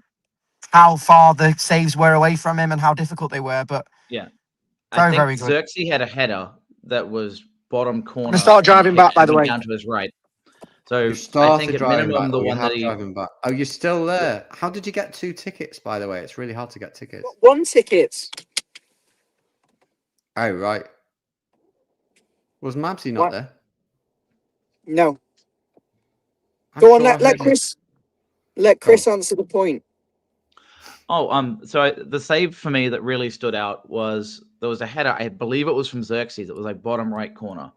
how far the saves were away from him and how difficult they were. But yeah, very, I very think good. Xerxes had a header that was bottom corner. I'm gonna start driving back, by the way. Down to his right. So You I started think at driving minimum back, the or you one have that he. driving back. Oh, you're still there. How did you get 2 tickets, by the way? It's really hard to get tickets. 1 ticket. Oh, right. Was Mabsy not there? No. I'm Go on, sure I let heard him. Chris answer the point. So the save for me that really stood out was there was a header. I believe it was from Xerxes. It was like bottom right corner.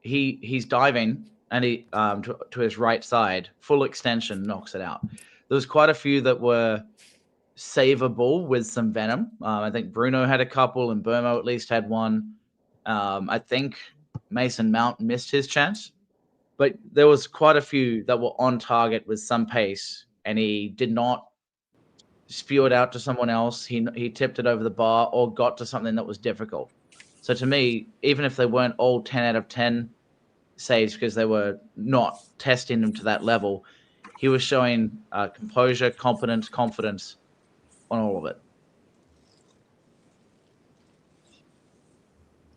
He's diving and he to his right side, full extension, knocks it out. There was quite a few that were savable with some venom. I think Bruno had a couple, and Burmo at least had one. I think Mason Mount missed his chance, but there was quite a few that were on target with some pace, and he did not spew it out to someone else. He tipped it over the bar or got to something that was difficult. So to me, even if they weren't all 10 out of 10 saves because they were not testing him to that level, he was showing composure, competence, confidence on all of it.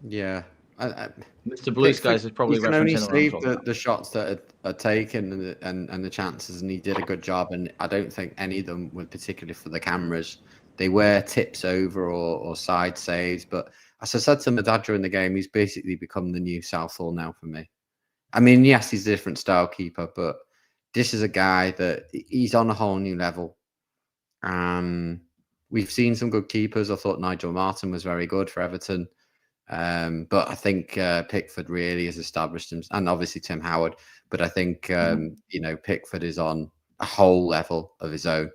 Yeah. Mr. Blue Skies is probably you can only referencing what I'm save talking about. the shots that are taken and the chances, and he did a good job. And I don't think any of them were particularly for the cameras. They were tips over or side saves. But as I said to my dad during the game, he's basically become the new Southall now for me. I mean, yes, he's a different style keeper, but this is a guy that he's on a whole new level. We've seen some good keepers. I thought Nigel Martin was very good for Everton. But I think Pickford really has established him, and obviously Tim Howard. But I think Pickford is on a whole level of his own.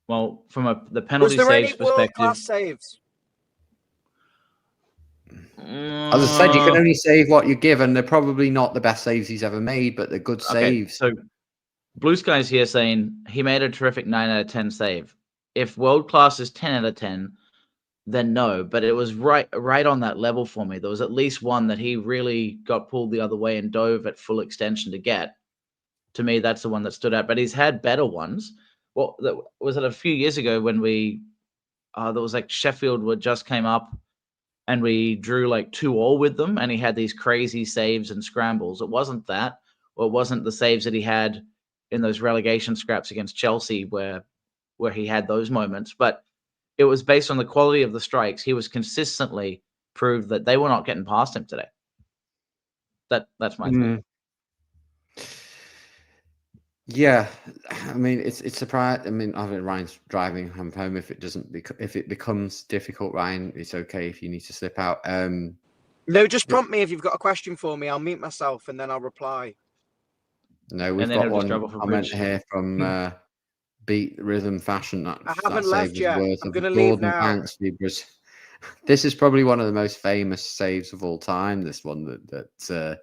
Well, from the penalty Was there saves any perspective, world-class saves? As I said, you can only save what you give, and they're probably not the best saves he's ever made, but they're good saves. So Blue Skies here saying he made a terrific 9 out of 10 save. If world class is 10 out of 10, then no. But it was right on that level for me. There was at least one that he really got pulled the other way and dove at full extension to get. To me, that's the one that stood out. But he's had better ones. Well, was it a few years ago when there was like Sheffield would just came up and we drew like 2-2 with them, and he had these crazy saves and scrambles. It wasn't that, or it wasn't the saves that he had in those relegation scraps against Chelsea where he had those moments. But it was based on the quality of the strikes. He was consistently proved that they were not getting past him today. That's my thing. Yeah, I mean it's surprising. I mean, Ryan's driving him home. If it becomes difficult, Ryan, it's okay if you need to slip out. No, just prompt me if you've got a question for me. I'll mute myself and then I'll reply. No, we've And then got he'll just drive one off a comment bridge. here from Beat Rhythm Fashion. That I haven't save left was yet. worth I'm of going to leave Gordon now. Banks. This is probably one of the most famous saves of all time. This one that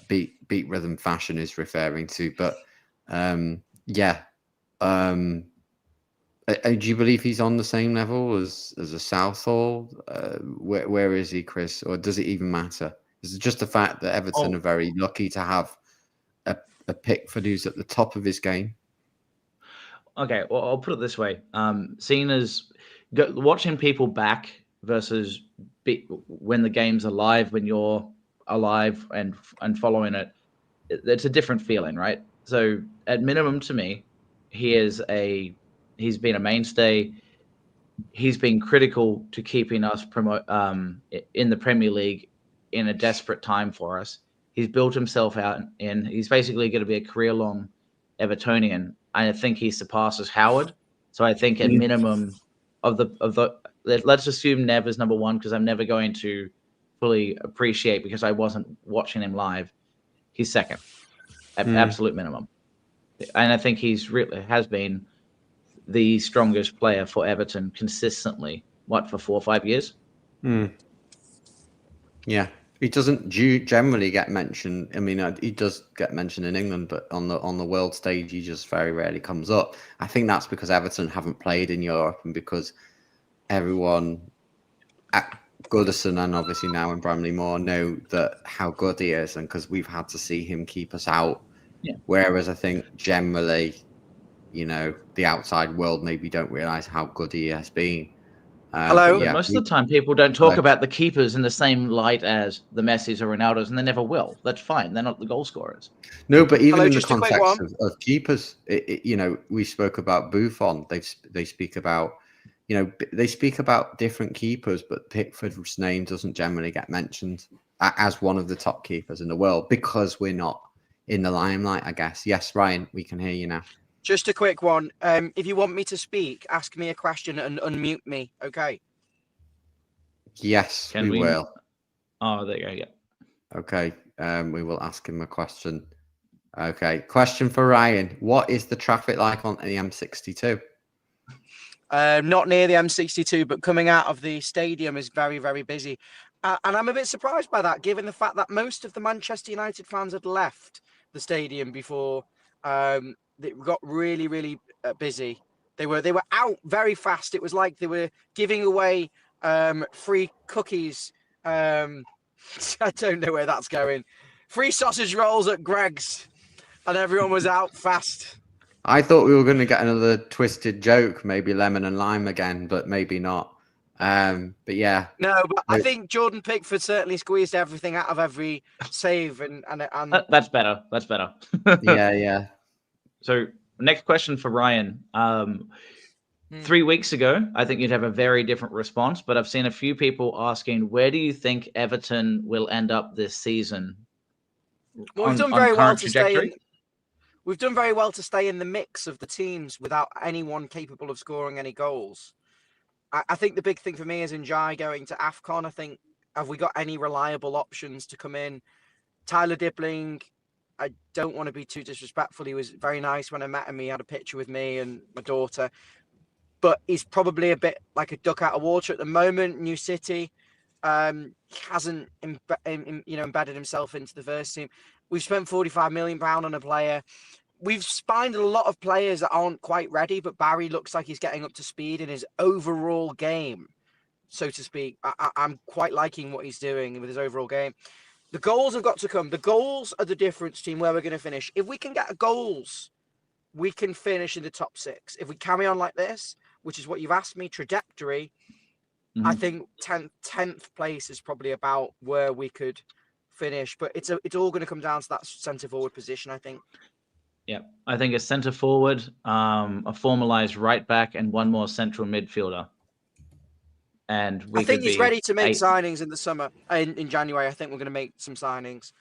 Beat Rhythm Fashion is referring to. But yeah, do you believe he's on the same level as a Southall? Where is he, Chris? Or does it even matter? Is it just the fact that Everton are very lucky to have a Pickford who's at the top of his game? Okay, well, I'll put it this way: seeing as watching people back versus when the game's alive, when you're alive and following it, it's a different feeling, right? So, at minimum, to me, he's been a mainstay. He's been critical to keeping us in the Premier League in a desperate time for us. He's built himself out, and he's basically going to be a career-long Evertonian. I think he surpasses Howard. So I think at minimum let's assume Nev is number one, because I'm never going to fully appreciate because I wasn't watching him live. He's second, absolute minimum, and I think he's really has been the strongest player for Everton consistently. What, for 4 or 5 years? Yeah, he doesn't generally get mentioned. I mean, he does get mentioned in England, but on the world stage, he just very rarely comes up. I think that's because Everton haven't played in Europe, and because everyone at Goodison and obviously now in Bramley-Moore know that how good he is, and because we've had to see him keep us out. Yeah. Whereas I think generally, the outside world maybe don't realise how good he has been. Hello. But most of the time, people don't talk about the keepers in the same light as the Messis or Ronaldos, and they never will. That's fine. They're not the goal scorers. No, but even in the just a quick context one. of keepers, we spoke about Buffon. They speak about, they speak about different keepers, but Pickford's name doesn't generally get mentioned as one of the top keepers in the world because we're not in the limelight, I guess. Yes, Ryan, we can hear you now. Just a quick one. If you want me to speak, ask me a question and unmute me. Okay. Yes, we will. Oh, there you go. Yeah. Okay. We will ask him a question. Okay. Question for Ryan. What is the traffic like on the M62? Not near the M62, but coming out of the stadium is very, very busy. And I'm a bit surprised by that, given the fact that most of the Manchester United fans had left the stadium before it got really, really busy. They were out very fast. It was like they were giving away free cookies. I don't know where that's going. Free sausage rolls at Greg's, and everyone was out fast. I thought we were going to get another twisted joke, maybe lemon and lime again, but maybe not. But yeah. No, but I think Jordan Pickford certainly squeezed everything out of every save, and That's better. That's better. Yeah. So next question for Ryan. 3 weeks ago, I think you'd have a very different response, but I've seen a few people asking, where do you think Everton will end up this season? Well, we've done very well to stay in. We've done very well to stay in the mix of the teams without anyone capable of scoring any goals. I think the big thing for me is Njai going to AFCON. I think, have we got any reliable options to come in? Tyler Dibbling, I don't want to be too disrespectful. He was very nice when I met him. He had a picture with me and my daughter. But he's probably a bit like a duck out of water at the moment. New City, he hasn't embedded himself into the first team. We've spent £45 million on a player. We've spined a lot of players that aren't quite ready, but Barry looks like he's getting up to speed in his overall game, so to speak. I'm quite liking what he's doing with his overall game. The goals have got to come. The goals are the difference between where we're going to finish. If we can get goals, we can finish in the top 6. If we carry on like this, which is what you've asked me, trajectory, I think 10th place is probably about where we could finish. But it's all going to come down to that centre forward position, I think. Yeah, I think a centre forward, a formalised right back, and one more central midfielder. And I we think could he's be ready to make 8. signings in the summer. In January, I think we're going to make some signings.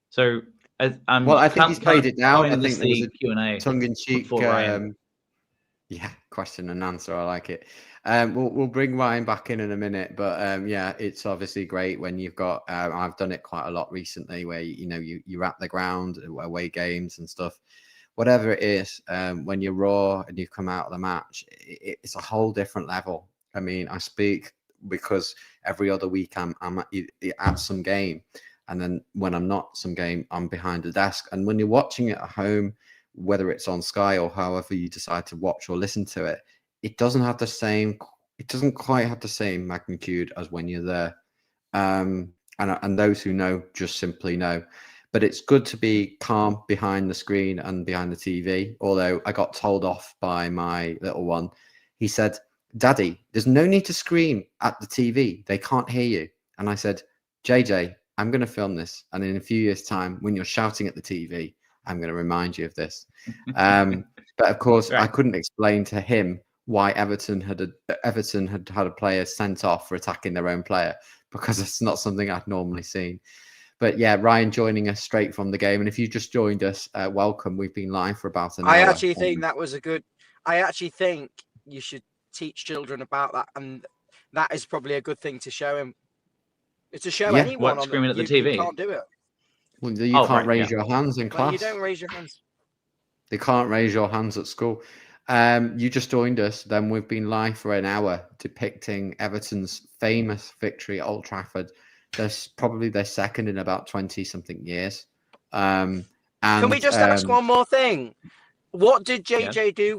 So I'm Well, I think he's kind played of it down. I coining think this there was the a Q&A tongue-in-cheek, for Ryan. yeah, question and answer. I like it. We'll bring Ryan back in a minute, but yeah, it's obviously great when you've got. I've done it quite a lot recently, where you're at the ground, away games and stuff, whatever it is. When you're raw and you come out of the match, it's a whole different level. I mean, I speak because every other week I'm at some game, and then when I'm not some game, I'm behind the desk. And when you're watching it at home, whether it's on Sky or however you decide to watch or listen to it, it doesn't have the same. It doesn't quite have the same magnitude as when you're there. And those who know just simply know. But it's good to be calm behind the screen and behind the TV. Although I got told off by my little one. He said, "Daddy, there's no need to scream at the TV. They can't hear you." And I said, "JJ, I'm going to film this. And in a few years' time, when you're shouting at the TV, I'm going to remind you of this." But of course, Right. I couldn't explain to him why Everton had had a player sent off for attacking their own player, because it's not something I'd normally seen. But yeah, Ryan joining us straight from the game. And if you just joined us, welcome. We've been live for about an hour. I actually think that was a good. I actually think you should teach children about that, and that is probably a good thing to show him. It's to show anyone What, on screaming at the you TV? can't do it. Well, you can't raise your hands in Well, class. you don't raise your hands. They can't raise your hands at school. You just joined us. Then we've been live for an hour depicting Everton's famous victory at Old Trafford. That's probably their second in about 20-something years. And Can we just ask one more thing? What did JJ do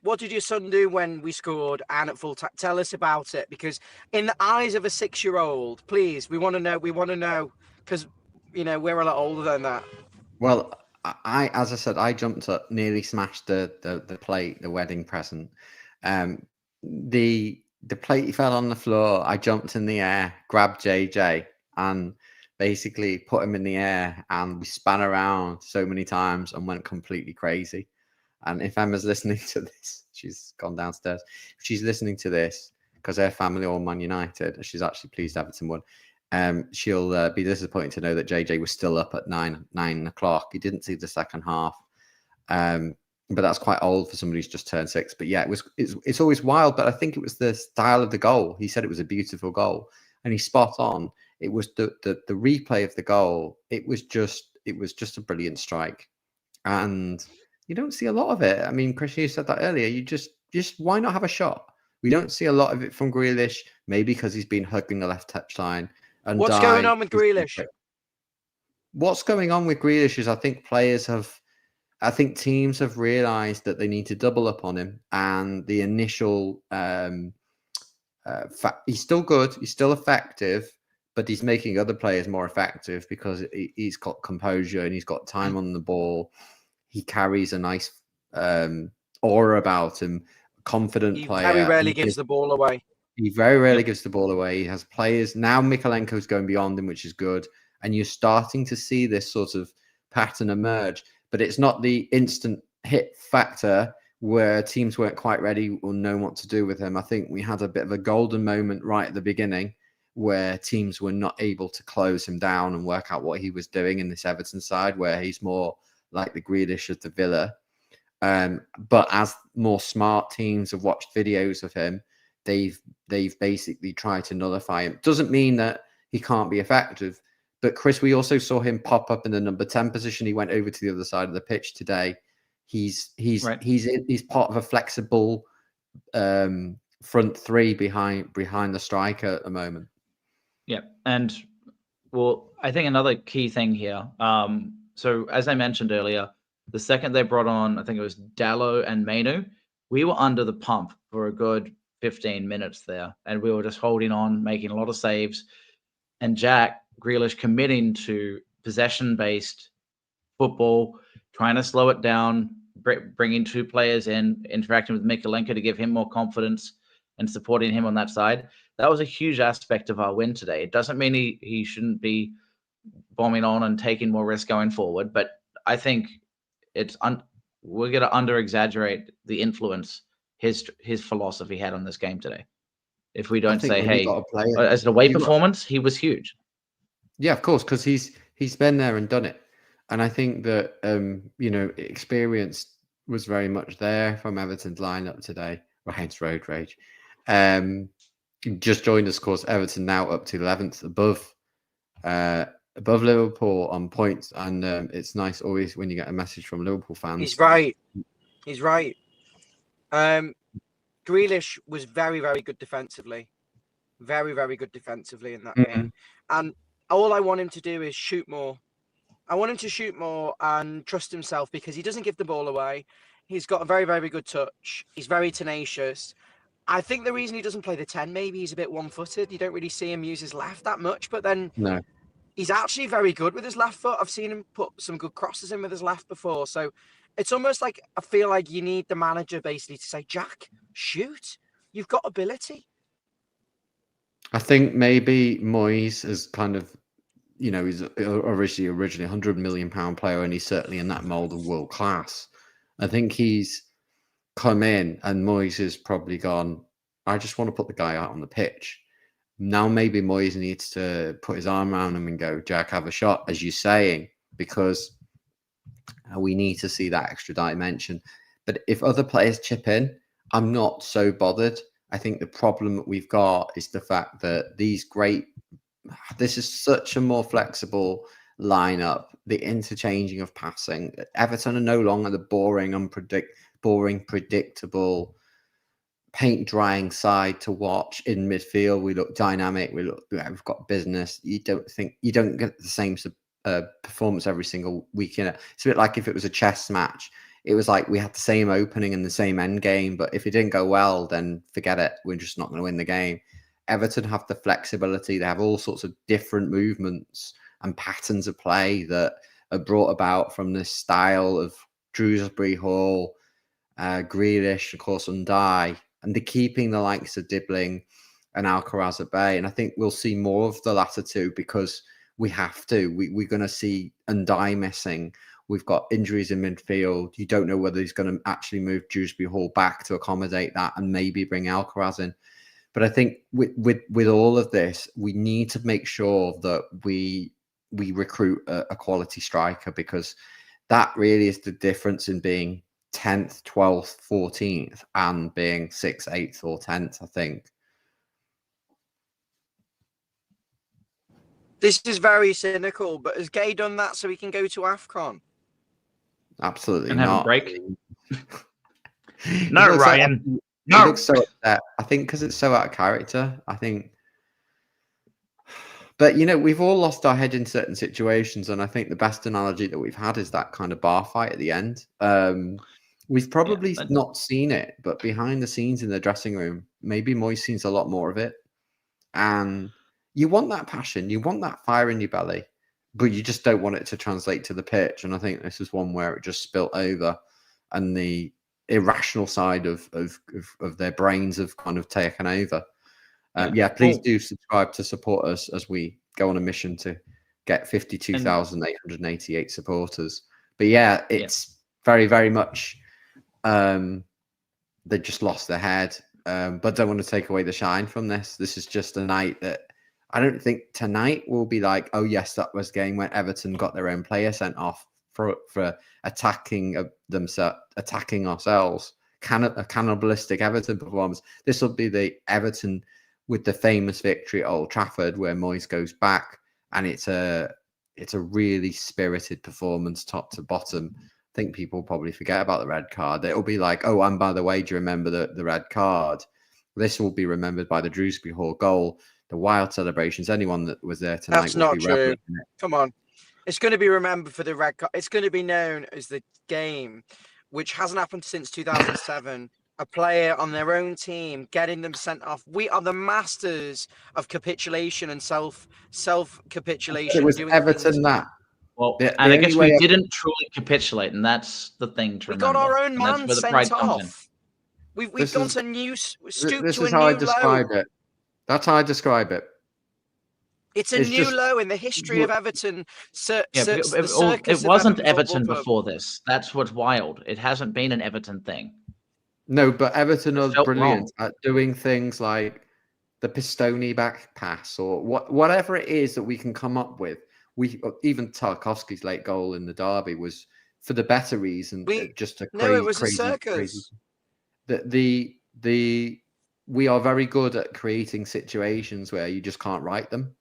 what did your son do when we scored and at full time? Tell us about it, because in the eyes of a 6-year-old, please, we want to know, because, we're a lot older than that. Well, as I said, I jumped up, nearly smashed the plate, the wedding present. The plate fell on the floor. I jumped in the air, grabbed JJ, and basically put him in the air, and we span around so many times and went completely crazy. And if Emma's listening to this, she's gone downstairs. If she's listening to this, because her family are all Man United, she's actually pleased Everton won. She'll be disappointed to know that JJ was still up at 9 o'clock. He didn't see the second half, but that's quite old for somebody who's just turned 6. But yeah, it's always wild. But I think it was the style of the goal. He said it was a beautiful goal, and he's spot on. It was the replay of the goal. It was just a brilliant strike, and you don't see a lot of it. I mean, Chris, you said that earlier. You just why not have a shot? We don't see a lot of it from Grealish, maybe because he's been hugging the left touchline. And what's going on with Grealish? What's going on with Grealish is I think teams have realised that they need to double up on him. And the initial, he's still good, he's still effective, but he's making other players more effective because he's got composure and he's got time on the ball. He carries a nice aura about him, confident player. He very rarely gives the ball away. He very rarely gives the ball away. He has players. Now Mikalenko's going beyond him, which is good. And you're starting to see this sort of pattern emerge. But it's not the instant hit factor where teams weren't quite ready or know what to do with him. I think we had a bit of a golden moment right at the beginning where teams were not able to close him down and work out what he was doing in this Everton side, where he's more like the Grealish of the Villa. But as more smart teams have watched videos of him, they've basically tried to nullify him. Doesn't mean that he can't be effective. But Chris, we also saw him pop up in the number 10 position. He went over to the other side of the pitch today. He's part of a flexible front three behind the striker at the moment. Yeah, and well, I think another key thing here. So as I mentioned earlier, the second they brought on, I think it was Dallo and Mainu, we were under the pump for a good 15 minutes there, and we were just holding on, making a lot of saves, and Jack Grealish committing to possession-based football, trying to slow it down, bringing 2 players in, interacting with Mikalenko to give him more confidence and supporting him on that side. That was a huge aspect of our win today. It doesn't mean he shouldn't be bombing on and taking more risk going forward. But I think we're going to under exaggerate the influence his philosophy had on this game today. If we don't say, when you hey, got a player, as an away you got- performance, he was huge. Yeah, of course, because he's been there and done it, and I think that experience was very much there from Everton's lineup today. Or hence road rage. Just joined us, of course. Everton now up to 11th, above Liverpool on points, and it's nice always when you get a message from Liverpool fans. He's right. He's right. Grealish was very, very good defensively. Very, very good defensively in that game. And all I want him to do is shoot more. I want him to shoot more and trust himself because he doesn't give the ball away. He's got a very, very good touch. He's very tenacious. I think the reason he doesn't play the 10, maybe he's a bit one-footed. You don't really see him use his left that much, but then he's actually very good with his left foot. I've seen him put some good crosses in with his left before. So it's almost like I feel like you need the manager basically to say, Jack, shoot. You've got ability. I think maybe Moyes is kind of, he's originally £100 million player, and he's certainly in that mold of world class. I think he's come in, and Moyes has probably gone, I just want to put the guy out on the pitch. Now maybe Moyes needs to put his arm around him and go, Jack, have a shot, as you're saying, because we need to see that extra dimension. But if other players chip in, I'm not so bothered. I think the problem that we've got is the fact that this is such a more flexible lineup, the interchanging of passing. Everton are no longer the boring, predictable, paint drying side to watch in midfield. We look dynamic. We've got business. You don't get the same performance every single week in it. It's a bit like if it was a chess match. It was like we had the same opening and the same end game, but if it didn't go well, then forget it. We're just not going to win the game. Everton have the flexibility. They have all sorts of different movements and patterns of play that are brought about from this style of Shrewsbury Hall, Grealish, of course, Undai, and they're keeping the likes of Dibbling and Alcaraz at bay. And I think we'll see more of the latter two because we have to. We're going to see Undai missing. We've got injuries in midfield. You don't know whether he's going to actually move Shrewsbury Hall back to accommodate that and maybe bring Alcaraz in. But I think with all of this, we need to make sure that we recruit a quality striker, because that really is the difference in being 10th, 12th, 14th and being 6th, 8th or 10th, I think. This is very cynical, but has Gay done that so he can go to AFCON? Absolutely and not. have a break. No, Ryan. No. He looks so upset. I think because it's so out of character. I think. But, we've all lost our head in certain situations. And I think the best analogy that we've had is that kind of bar fight at the end. We've probably not seen it, but behind the scenes in the dressing room, maybe Moyes sees a lot more of it. And you want that passion, you want that fire in your belly, but you just don't want it to translate to the pitch. And I think this is one where it just spilt over, and the irrational side of their brains have kind of taken over. Please do subscribe to support us as we go on a mission to get 52,888 supporters. But it's very, very much they just lost their head. But don't want to take away the shine from this. This is just a night that I don't think tonight will be like, oh yes, that was a game when Everton got their own player sent off for attacking ourselves. A cannibalistic Everton performance. This will be the Everton with the famous victory at Old Trafford, where Moyes goes back, and it's a really spirited performance, top to bottom. I think people probably forget about the red card. It'll be like, oh, and by the way, do you remember the red card? This will be remembered by the Shrewsbury Hall goal, the wild celebrations. Anyone that was there tonight. That's not true. Come on. It's going to be remembered for the red card. It's going to be known as the game, which hasn't happened since 2007. A player on their own team getting them sent off. We are the masters of capitulation and self-capitulation. It was Everton that. Well, and I guess we didn't truly capitulate, and that's the thing to remember. We got our own man sent off. We've gone to new, stooped to a new low. This is how I describe it. That's how I describe it. It's a new low in the history of Everton. It wasn't Everton before this. That's what's wild. It hasn't been an Everton thing. No, but Everton are brilliant wrong. at doing things like the Pistoni back pass or whatever it is that we can come up with. Even Tarkowski's late goal in the derby was for the better reason, just a crazy. No, it was crazy, a circus. Crazy. We are very good at creating situations where you just can't write them.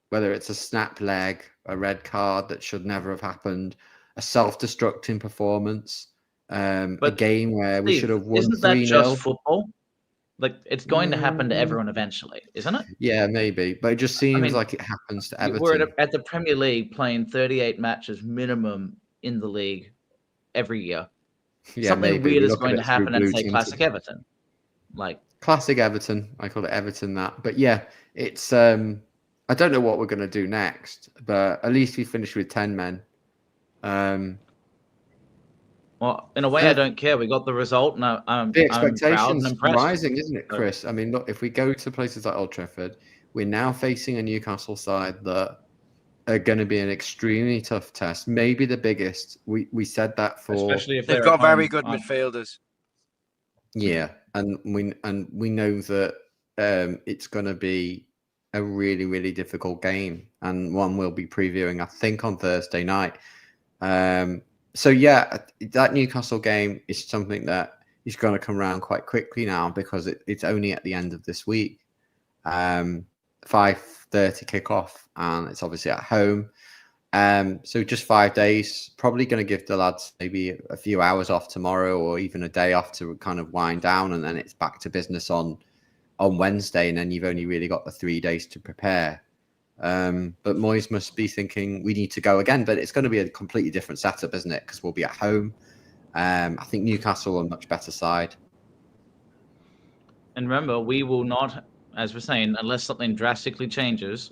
Whether it's a snap leg, a red card that should never have happened, a self-destructing performance, a game where we should have won 3-0. Isn't that just football? Like, it's going to happen to everyone eventually, isn't it? Yeah, maybe. But it just seems like it happens to Everton. We're at the Premier League playing 38 matches minimum in the league every year. Yeah, something weird is going to happen and say classic Everton. Like classic Everton. I call it Everton that. But yeah, it's I don't know what we're going to do next, but at least we finished with 10 men. Well, in a way, I don't care. We got the result, and the expectations I'm proud and rising, isn't it, Chris? I mean, look, if we go to places like Old Trafford, we're now facing a Newcastle side that are going to be an extremely tough test, maybe the biggest. We said that for, especially if they've got very good midfielders. Yeah, and we know that it's going to be a really, really difficult game, and one we'll be previewing, I think, on Thursday night. So yeah, that Newcastle game is something that is going to come around quite quickly now because it's only at the end of this week. 5:30 kickoff, and it's obviously at home. So just 5 days, probably going to give the lads maybe a few hours off tomorrow or even a day off to kind of wind down, and then it's back to business on Wednesday, and then you've only really got the 3 days to prepare. But Moyes must be thinking we need to go again, but it's going to be a completely different setup, isn't it? Because we'll be at home. I think Newcastle are a much better side. And remember, we will not, as we're saying, unless something drastically changes,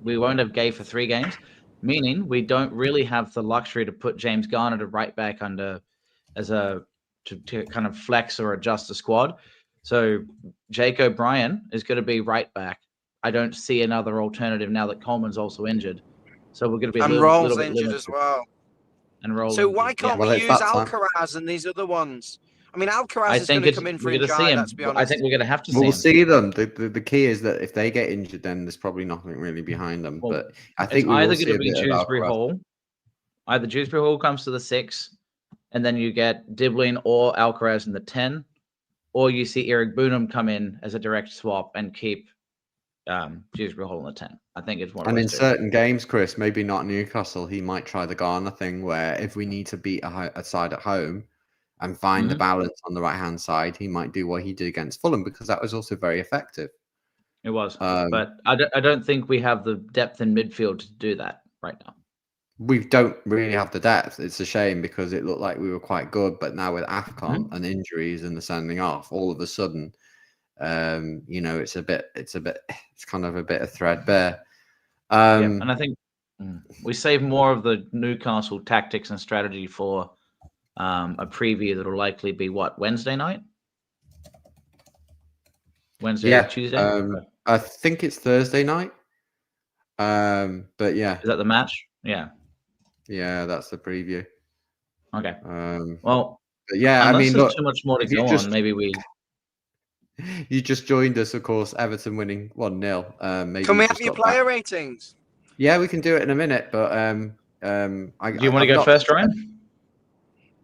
we won't have Gay for 3 games, meaning we don't really have the luxury to put James Garner to right back under to kind of flex or adjust the squad. So Jake O'Brien is going to be right back. I don't see another alternative now that Coleman's also injured. So we're going to be a little bit injured limited. as well. And Rolls. So why can't we use Alcaraz and these other ones? I mean, Alcaraz is going to come in for injury, let's be honest. I think we're going to have to see We'll him. see them. The key is that if they get injured, then there's probably nothing really behind them. Well, but I think it's either going to be Dewsbury Hall. Either Dewsbury Hall comes to the 6, and then you get Diblin or Alcaraz in the 10, or you see Eric Boonham come in as a direct swap and keep Dewsbury Hall in the 10. I think it's one. And in certain games, Chris, maybe not Newcastle, he might try the Garner thing where if we need to beat a side at home and find the balance on the right-hand side, he might do what he did against Fulham, because that was also very effective. It was. But I don't think we have the depth in midfield to do that right now. We don't really have the depth. It's a shame because it looked like we were quite good, but now with AFCON and injuries and the sending off, all of a sudden, it's kind of a bit of threadbare. And I think we save more of the Newcastle tactics and strategy for a preview that will likely be Wednesday night? Wednesday or Tuesday? I think it's Thursday night. But yeah. Is that the match? Yeah. Yeah, that's the preview. Okay. But yeah, I mean, look, too much more to go on. Maybe we. You just joined us, of course. Everton winning 1-0. Maybe can we have your player ratings? Yeah, we can do it in a minute. But do you want to go first, Ryan?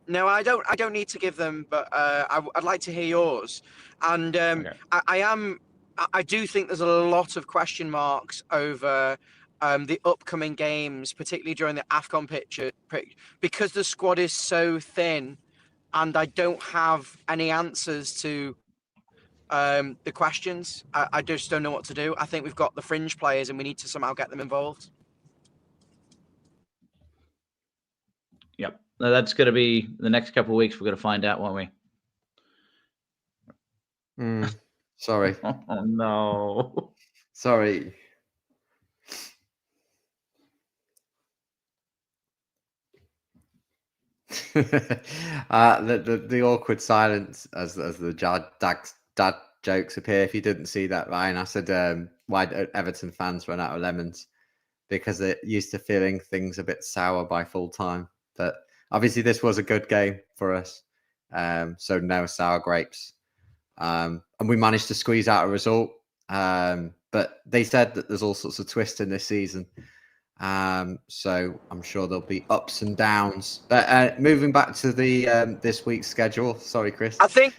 No, I don't. I don't need to give them, but I'd like to hear yours. And I do think there's a lot of question marks over the upcoming games, particularly during the AFCON picture, because the squad is so thin, and I don't have any answers to the questions. I just don't know what to do. I think we've got the fringe players, and we need to somehow get them involved. Yep. No, that's going to be the next couple of weeks. We're going to find out, won't we? Sorry. Oh, no. Sorry. The awkward silence as the dad jokes appear. If you didn't see that, Ryan, I said why don't Everton fans run out of lemons, because it used to feeling things a bit sour by full time. But obviously, this was a good game for us. So no sour grapes. And we managed to squeeze out a result. But they said that there's all sorts of twists in this season. So I'm sure there'll be ups and downs. But moving back to the this week's schedule. Sorry, Chris. I think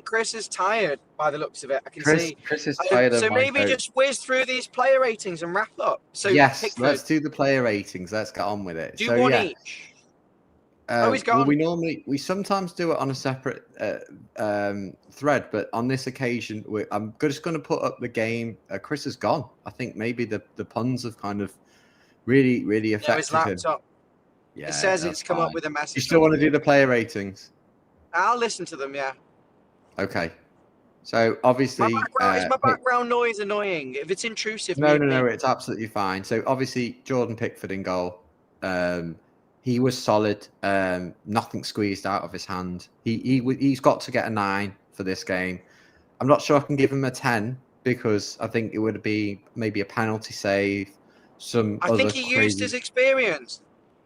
Chris is tired by the looks of it. I can see. Chris is tired So of my maybe joke. just whiz through these player ratings and wrap up. So Yes, Pickford, let's do the player ratings. Let's get on with it. do So one yeah. each. He's gone. Well, we sometimes do it on a separate thread, but on this occasion, I'm just going to put up the game. Chris is gone. I think maybe the puns have kind of really affected his laptop. him. Yeah, It says it's come fine. up with a message. You still want to do the player ratings? I'll listen to them. Yeah. Okay. So obviously, is my background noise annoying? If it's intrusive, no, it's absolutely fine. So obviously, Jordan Pickford in goal. He was solid. Nothing squeezed out of his hand. He's got to get a 9 for this game. I'm not sure I can give him a 10 because I think it would be maybe a penalty save. I think he used his experience.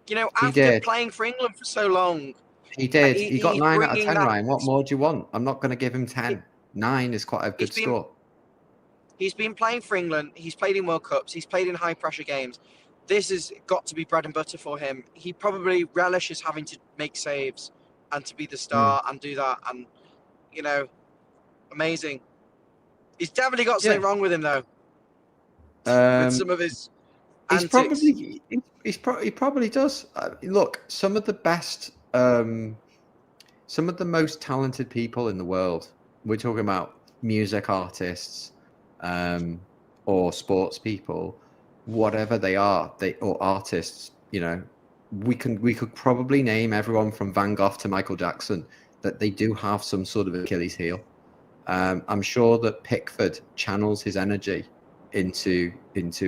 You know, after playing for England for so long. He did. He got 9 out of 10, Ryan. What more do you want? I'm not going to give him 10. 9 is quite a good score. He's been playing for England. He's played in World Cups. He's played in high-pressure games. This has got to be bread and butter for him. He probably relishes having to make saves and to be the star and do that. And, you know, amazing. He's definitely got something wrong with him, though. With some of his antics. He probably does. Look, some of the best, some of the most talented people in the world, we're talking about music artists or sports people, whatever they are, or artists, you know, we could probably name everyone from Van Gogh to Michael Jackson that they do have some sort of Achilles heel. I'm sure that Pickford channels his energy into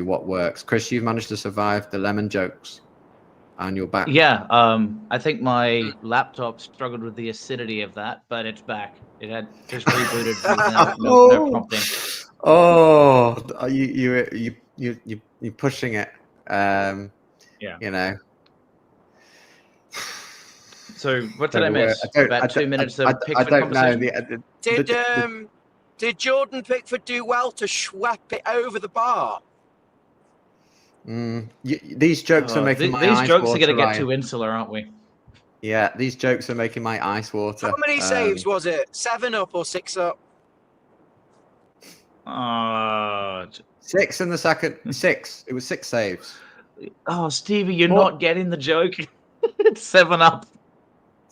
what works. Chris, you've managed to survive the lemon jokes and you're back. Yeah, I think my laptop struggled with the acidity of that, but it's back. It had just rebooted with no prompting. Oh, you're pushing it. Yeah. You know. So what did I miss? About 2 minutes of Pickford conversation? Did Jordan Pickford do well to schwap it over the bar? These jokes are making my eyes water. These jokes are going to get too insular, aren't we? Yeah, these jokes are making my eyes water. How many saves was it? 7 up or 6 up? 6 in the second. 6. It was 6 saves. Oh, Stevie, you're not getting the joke. It's 7 up.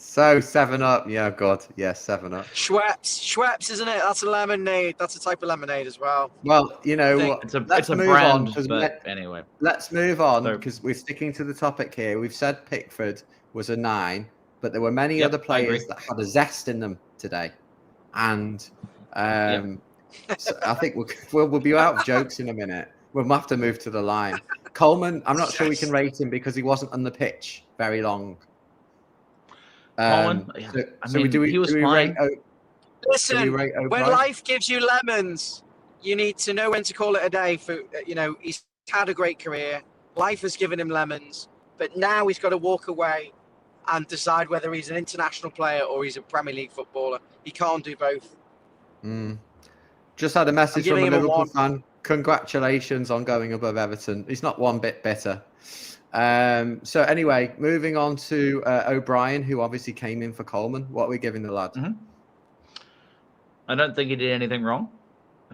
So 7 up. Yeah, God. Yeah, 7 up. Schweppes, isn't it? That's a lemonade. That's a type of lemonade as well. Well, you know what? It's a brand, but anyway. Let's move on because we're sticking to the topic here. We've said Pickford was a 9, but there were many other players that had a zest in them today. And so I think we'll be out of jokes in a minute. We'll have to move to the line. Coleman, I'm not sure we can rate him because he wasn't on the pitch very long. Coleman, he was fine. Listen, when life gives you lemons, you need to know when to call it a day. For he's had a great career. Life has given him lemons, but now he's got to walk away and decide whether he's an international player or he's a Premier League footballer. He can't do both. Just had a message from a Liverpool fan. Congratulations on going above Everton. He's not one bit bitter. So anyway, moving on to O'Brien, who obviously came in for Coleman. What are we giving the lad? I don't think he did anything wrong.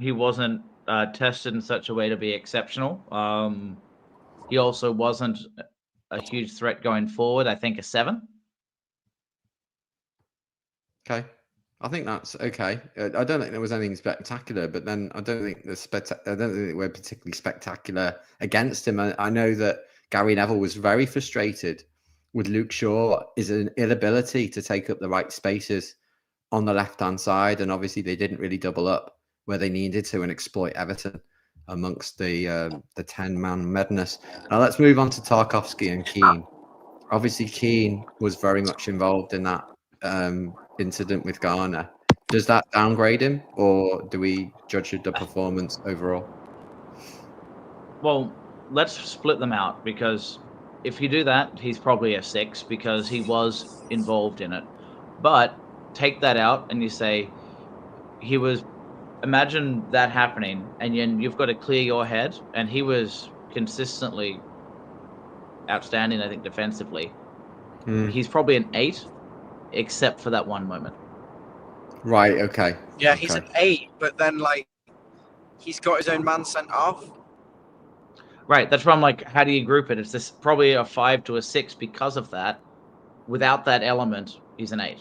He wasn't tested in such a way to be exceptional. He also wasn't a huge threat going forward. I think a 7. Okay. I think that's okay. I don't think there was anything spectacular, but then I don't think we're particularly spectacular against him. I know that Gary Neville was very frustrated with Luke Shaw, his inability to take up the right spaces on the left-hand side, and obviously they didn't really double up where they needed to and exploit Everton amongst the 10-man madness. Now let's move on to Tarkowski and Keane. Obviously, Keane was very much involved in that incident with Garner. Does that downgrade him, or do we judge the performance overall? Well, let's split them out, because if you do that, he's probably a 6 because he was involved in it. But take that out and you say he was. Imagine that happening, and then you've got to clear your head. And he was consistently outstanding, I think, defensively. He's probably an 8, except for that one moment. Right. Okay. Yeah, he's an 8, but then like he's got his own man sent off. Right. That's why I'm like, how do you group it? It's this probably a 5 to a 6 because of that. Without that element, he's an 8.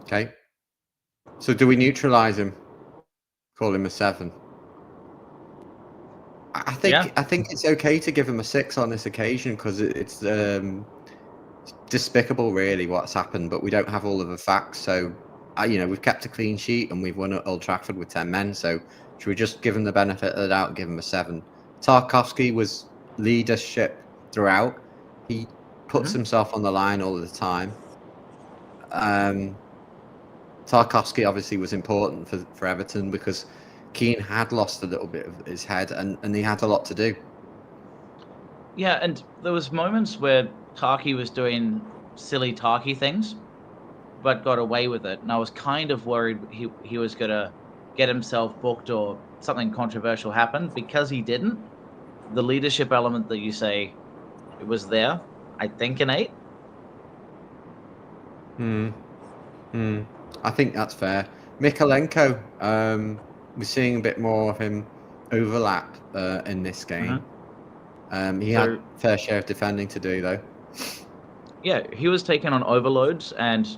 Okay. So do we neutralize him? Call him a 7? I think it's okay to give him a 6 on this occasion, because it's despicable, really, what's happened. But we don't have all of the facts, so we've kept a clean sheet and we've won at Old Trafford with 10 men. So should we just give him the benefit of the doubt and give him a 7? Tarkowski was leadership throughout. He puts himself on the line all the time. Tarkowski obviously was important for Everton, because Keane had lost a little bit of his head, and he had a lot to do. Yeah, and there was moments where Tarky was doing silly Tarky things, but got away with it. And I was kind of worried he was going to get himself booked or something controversial happened. Because he didn't, the leadership element that you say it was there, I think an 8. I think that's fair. Mikalenko, we're seeing a bit more of him overlap in this game. He had fair share of defending to do, though. Yeah, he was taken on overloads, and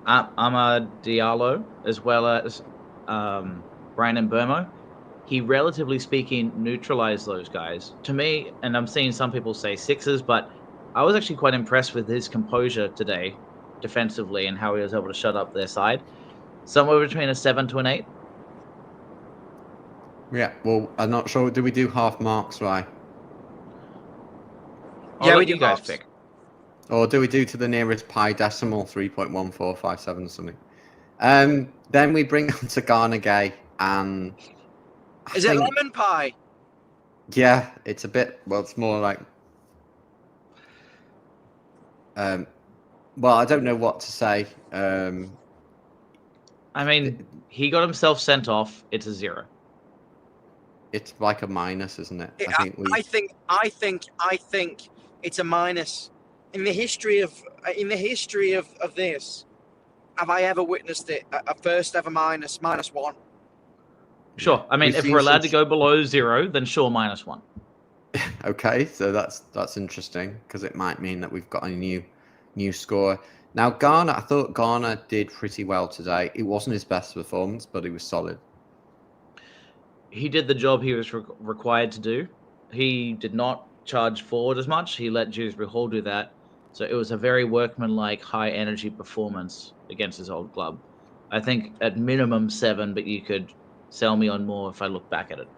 Amad Diallo, as well as Brandon Burmo, he, relatively speaking, neutralized those guys. To me, and I'm seeing some people say 6s, but I was actually quite impressed with his composure today, defensively, and how he was able to shut up their side. Somewhere between a 7 to an 8. Yeah, well, I'm not sure. Do we do half marks, right? Yeah, we do. You guys pick. Or do we do to the nearest pi decimal, 3.1457 or something? Then we bring on to Garner Gay, and Is it lemon pie? Yeah, it's a bit. Well, it's more like. Well, I don't know what to say. I mean, he got himself sent off. It's a 0. It's like a minus, isn't it? I think it's a minus. In the history of this, have I ever witnessed it? A first ever -1. Sure. I mean, if we're allowed to go below 0, then sure, -1. Okay, so that's interesting, because it might mean that we've got a new score. Now, Garner, I thought Garner did pretty well today. It wasn't his best performance, but he was solid. He did the job he was required to do. He did not charge forward as much. He let Dewsbury Hall do that. So it was a very workmanlike, high-energy performance against his old club. I think at minimum 7, but you could sell me on more if I look back at it.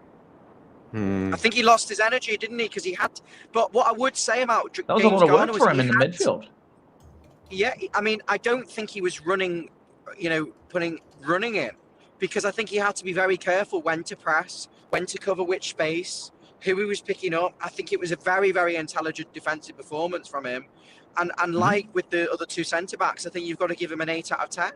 I think he lost his energy, didn't he? Because he had. But what I would say about that was a lot of work for him in the midfield. Yeah, I mean, I don't think he was running in, because I think he had to be very careful when to press, when to cover which space, who he was picking up. I think it was a very, very intelligent defensive performance from him. And like with the other two centre-backs, I think you've got to give him an 8 out of 10.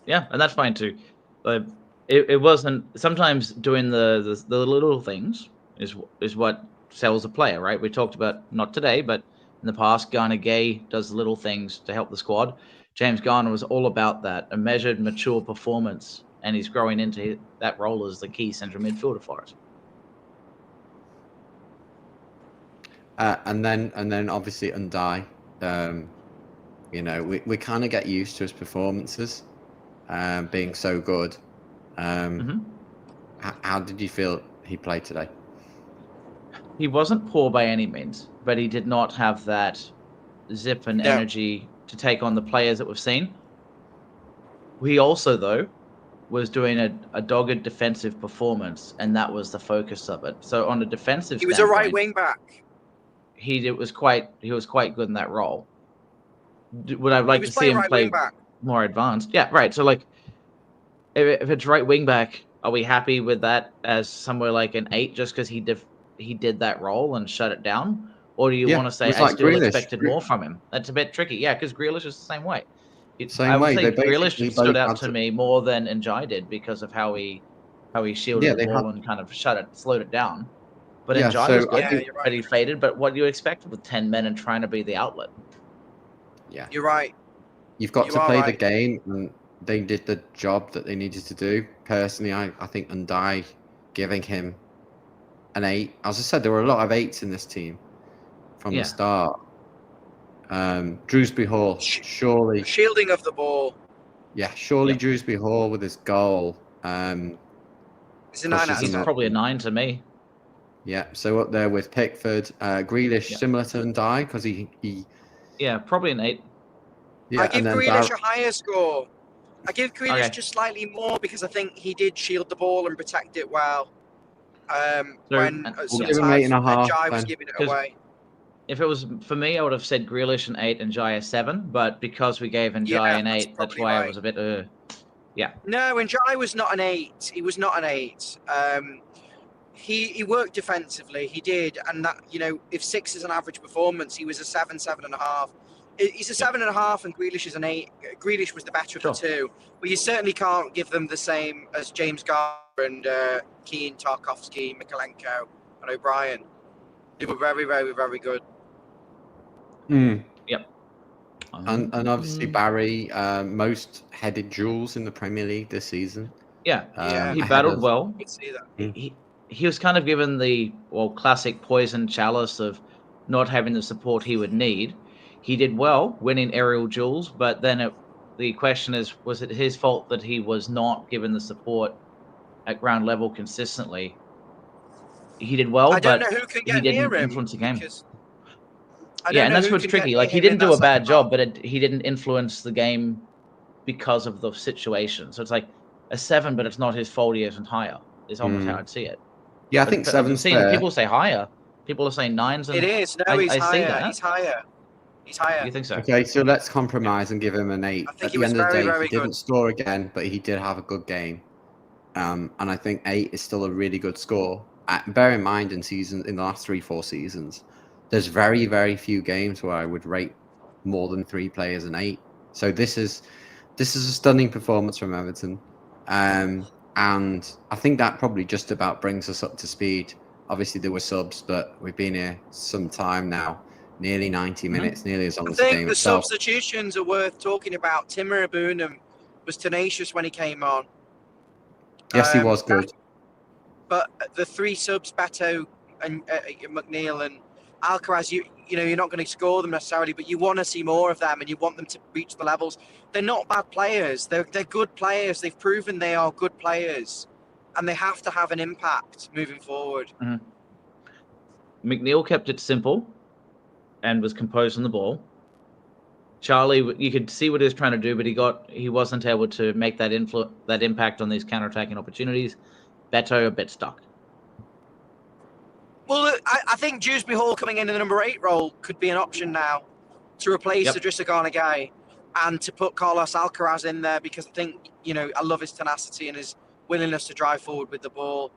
Yeah, and that's fine too. But it wasn't. Sometimes doing the little things is what sells a player, right? We talked about, not today, but in the past, Garner Gay does little things to help the squad. James Garner was all about that, a measured, mature performance, and he's growing into that role as the key central midfielder for us. And then obviously Undai, we kind of get used to his performances being so good. How did you feel he played today? He wasn't poor by any means, but he did not have that zip and energy to take on the players that we've seen. He also, though, was doing a dogged defensive performance, and that was the focus of it. So on a defensive standpoint, he was a right wing back. He was quite good in that role. Would I like to see him play more advanced? Yeah, right. So like, if it's right wing back, are we happy with that as somewhere like an 8 just because he did that role and shut it down? Or do you Yeah, want to it say was I like still Grealish. expected more from him? That's a bit tricky. Yeah, because Grealish is the same way. I Same would way. say They Grealish basically stood both out had to to. me more than Njai did because of how he shielded Yeah, the they had. ball and kind of slowed it down. But Yeah, Njai was so I good, Yeah, think you're but right. he faded. But what do you expect with 10 men and trying to be the outlet? yeah, You're right. you've got You to are play the right. game, and they did the job that they needed to do. Personally, I think Undai giving him an 8. As I said, there were a lot of 8s in this team from the Yeah, start. Drewsbury Hall, Sh- surely, shielding of the ball surely yeah. Drewsbury Hall with his goal is a 9 out pushes of He's him 10. up. probably a 9 to me. Yeah, so up there with Pickford, Grealish, Yeah, similar to Undai because he yeah, probably an 8. I yeah, and give then Grealish a higher score. I give Grealish Okay, just slightly more because I think he did shield the ball and protect it well. so When we'll give him eight sometimes and a half Jai was then. giving it because away. if it was for me, I would have said Grealish an 8 and Jai a 7. But because we gave Yeah, Njai an that's 8, that's probably why I right. was a bit. Yeah, No, and Jai was not an 8. He was not an 8. He worked defensively. He did, and that if 6 is an average performance, he was a 7, 7.5. He's a yeah, 7.5, and Grealish is an 8. Grealish was the better of the sure. two, but you certainly can't give them the same as James Garner and Keane, Tarkovsky, Mikalenko, and O'Brien. They were very, very, very good. Yep. And obviously Barry, most headed duels in the Premier League this season. Yeah, Yeah, he Ahead battled of. well. I see that. Mm. He was kind of given the classic poison chalice of not having the support he would need. He did well winning aerial duels, but then the question is, was it his fault that he was not given the support at ground level consistently? He did well, I don't know but who can he get near didn't him influence the game. because I Yeah, don't and know that's who what's can get tricky. near Like he him in didn't do that a bad second half. job, but he didn't influence the game because of the situation. So it's like a 7, but it's not his fault. He isn't higher. Is almost how Mm. I'd see it. Yeah, I think But I'm seven's seeing fair. people say higher. People are saying 9s, It and is. No, he's I see higher. that. He's higher. He's higher. You think so? Okay, so let's Yeah. compromise and give him an 8. I think At he the was end of the very, day, he very good. didn't score again, but he did have a good game. And I think 8 is still a really good score. Bear in mind, in the last 3-4 seasons, there's very, very few games where I would rate more than 3 players an 8. So this is a stunning performance from Everton. And I think that probably just about brings us up to speed. Obviously, there were subs, but we've been here some time now, nearly 90 minutes, nearly as long I as the think game the itself. substitutions are worth talking about. Timur Abunam was tenacious when he came on. Yes, he was good. But the 3 subs, Beto and McNeil and Alcaraz, you're not going to score them necessarily, but you want to see more of them and you want them to reach the levels. They're not bad players. They're good players. They've proven they are good players, and they have to have an impact moving forward. McNeil kept it simple and was composed on the ball. Charlie, you could see what he was trying to do, but he wasn't able to make that impact on these counterattacking opportunities. Beto a bit stuck. Well, I think Dewsbury Hall coming in the number 8 role could be an option now to replace Idrissa Gana Gueye and to put Carlos Alcaraz in there, because I think, I love his tenacity and his willingness to drive forward with the ball.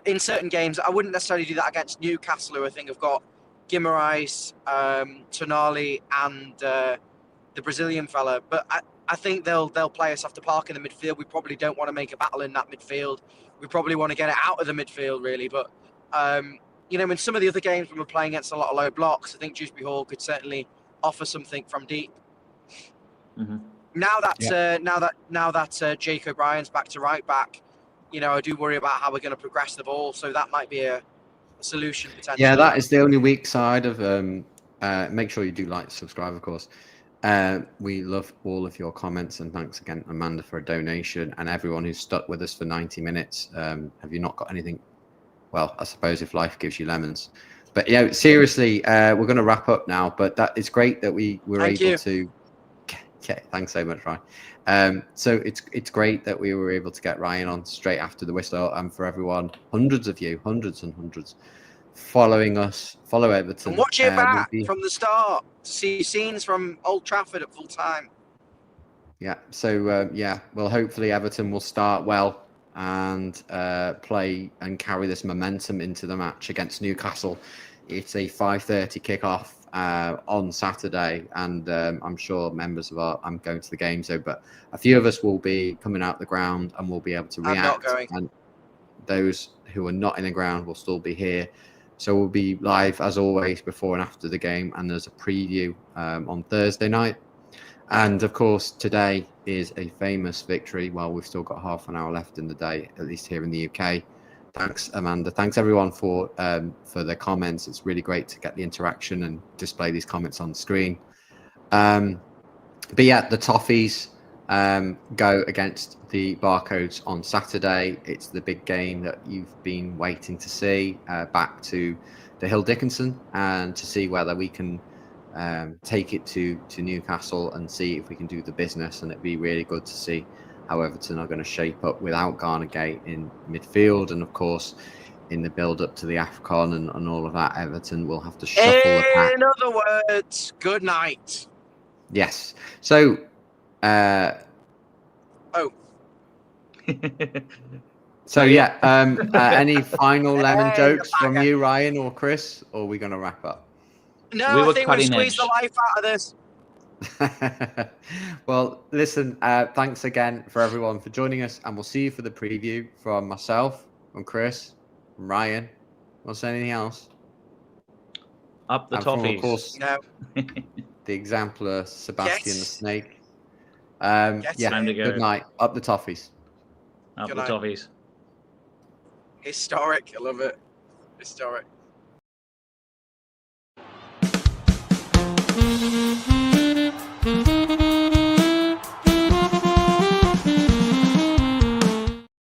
In certain games, I wouldn't necessarily do that against Newcastle, who I think have got Guimaraes, Tonali, and the Brazilian fella. But I think they'll play us off the park in the midfield. We probably don't want to make a battle in that midfield. We probably want to get it out of the midfield, really. But in some of the other games when we're playing against a lot of low blocks, I think Dewsbury Hall could certainly offer something from deep. Mm-hmm. Now that Jake O'Brien's back to right back, I do worry about how we're going to progress the ball. So that might be a solution potentially. Yeah, that is the only weak side of. Make sure you do like, subscribe, of course. We love all of your comments, and thanks again, Amanda, for a donation, and everyone who's stuck with us for 90 minutes. Have you not got anything? Well, I suppose if life gives you lemons. But seriously, we're going to wrap up now. But it's great that we were able to. Yeah, thanks so much, Ryan. So it's great that we were able to get Ryan on straight after the whistle, and for everyone, hundreds and hundreds, following us, follow Everton. And watch it back from the start to see scenes from Old Trafford at full time. Yeah. So well, hopefully Everton will start well and play and carry this momentum into the match against Newcastle. It's a 5:30 kickoff on Saturday, and I'm sure members of I'm going to the game, but a few of us will be coming out the ground and we'll be able to react. I'm not going. And those who are not in the ground will still be here. So we'll be live as always before and after the game, and there's a preview on Thursday night. And of course, today is a famous victory. Well, we've still got half an hour left in the day, at least here in the UK. Thanks, Amanda. Thanks everyone for the comments. It's really great to get the interaction and display these comments on the screen. But yeah, the Toffees go against the Barcodes on Saturday. It's the big game that you've been waiting to see, back to the Hill Dickinson, and to see whether we can take it to Newcastle and see if we can do the business. And it'd be really good to see how Everton are going to shape up without Garnergate in midfield, and of course in the build up to the AFCON and all of that, Everton will have to shuffle the pack. In other words, good night. Yes. So so yeah, any final lemon jokes from you, Ryan or Chris, or are we going to wrap up? No, We I were think we've cutting squeezed the life out of this. Well, listen, thanks again for everyone for joining us, and we'll see you for the preview from myself, from Chris, from Ryan. Want to say anything else? Up the and from, Toffees. of course, No. the exemplar Sebastian the Yes. Snake. Yes, Yeah, time to go. good night. Up the Toffees. Up Good the night. Toffees. Historic. I love it. Historic.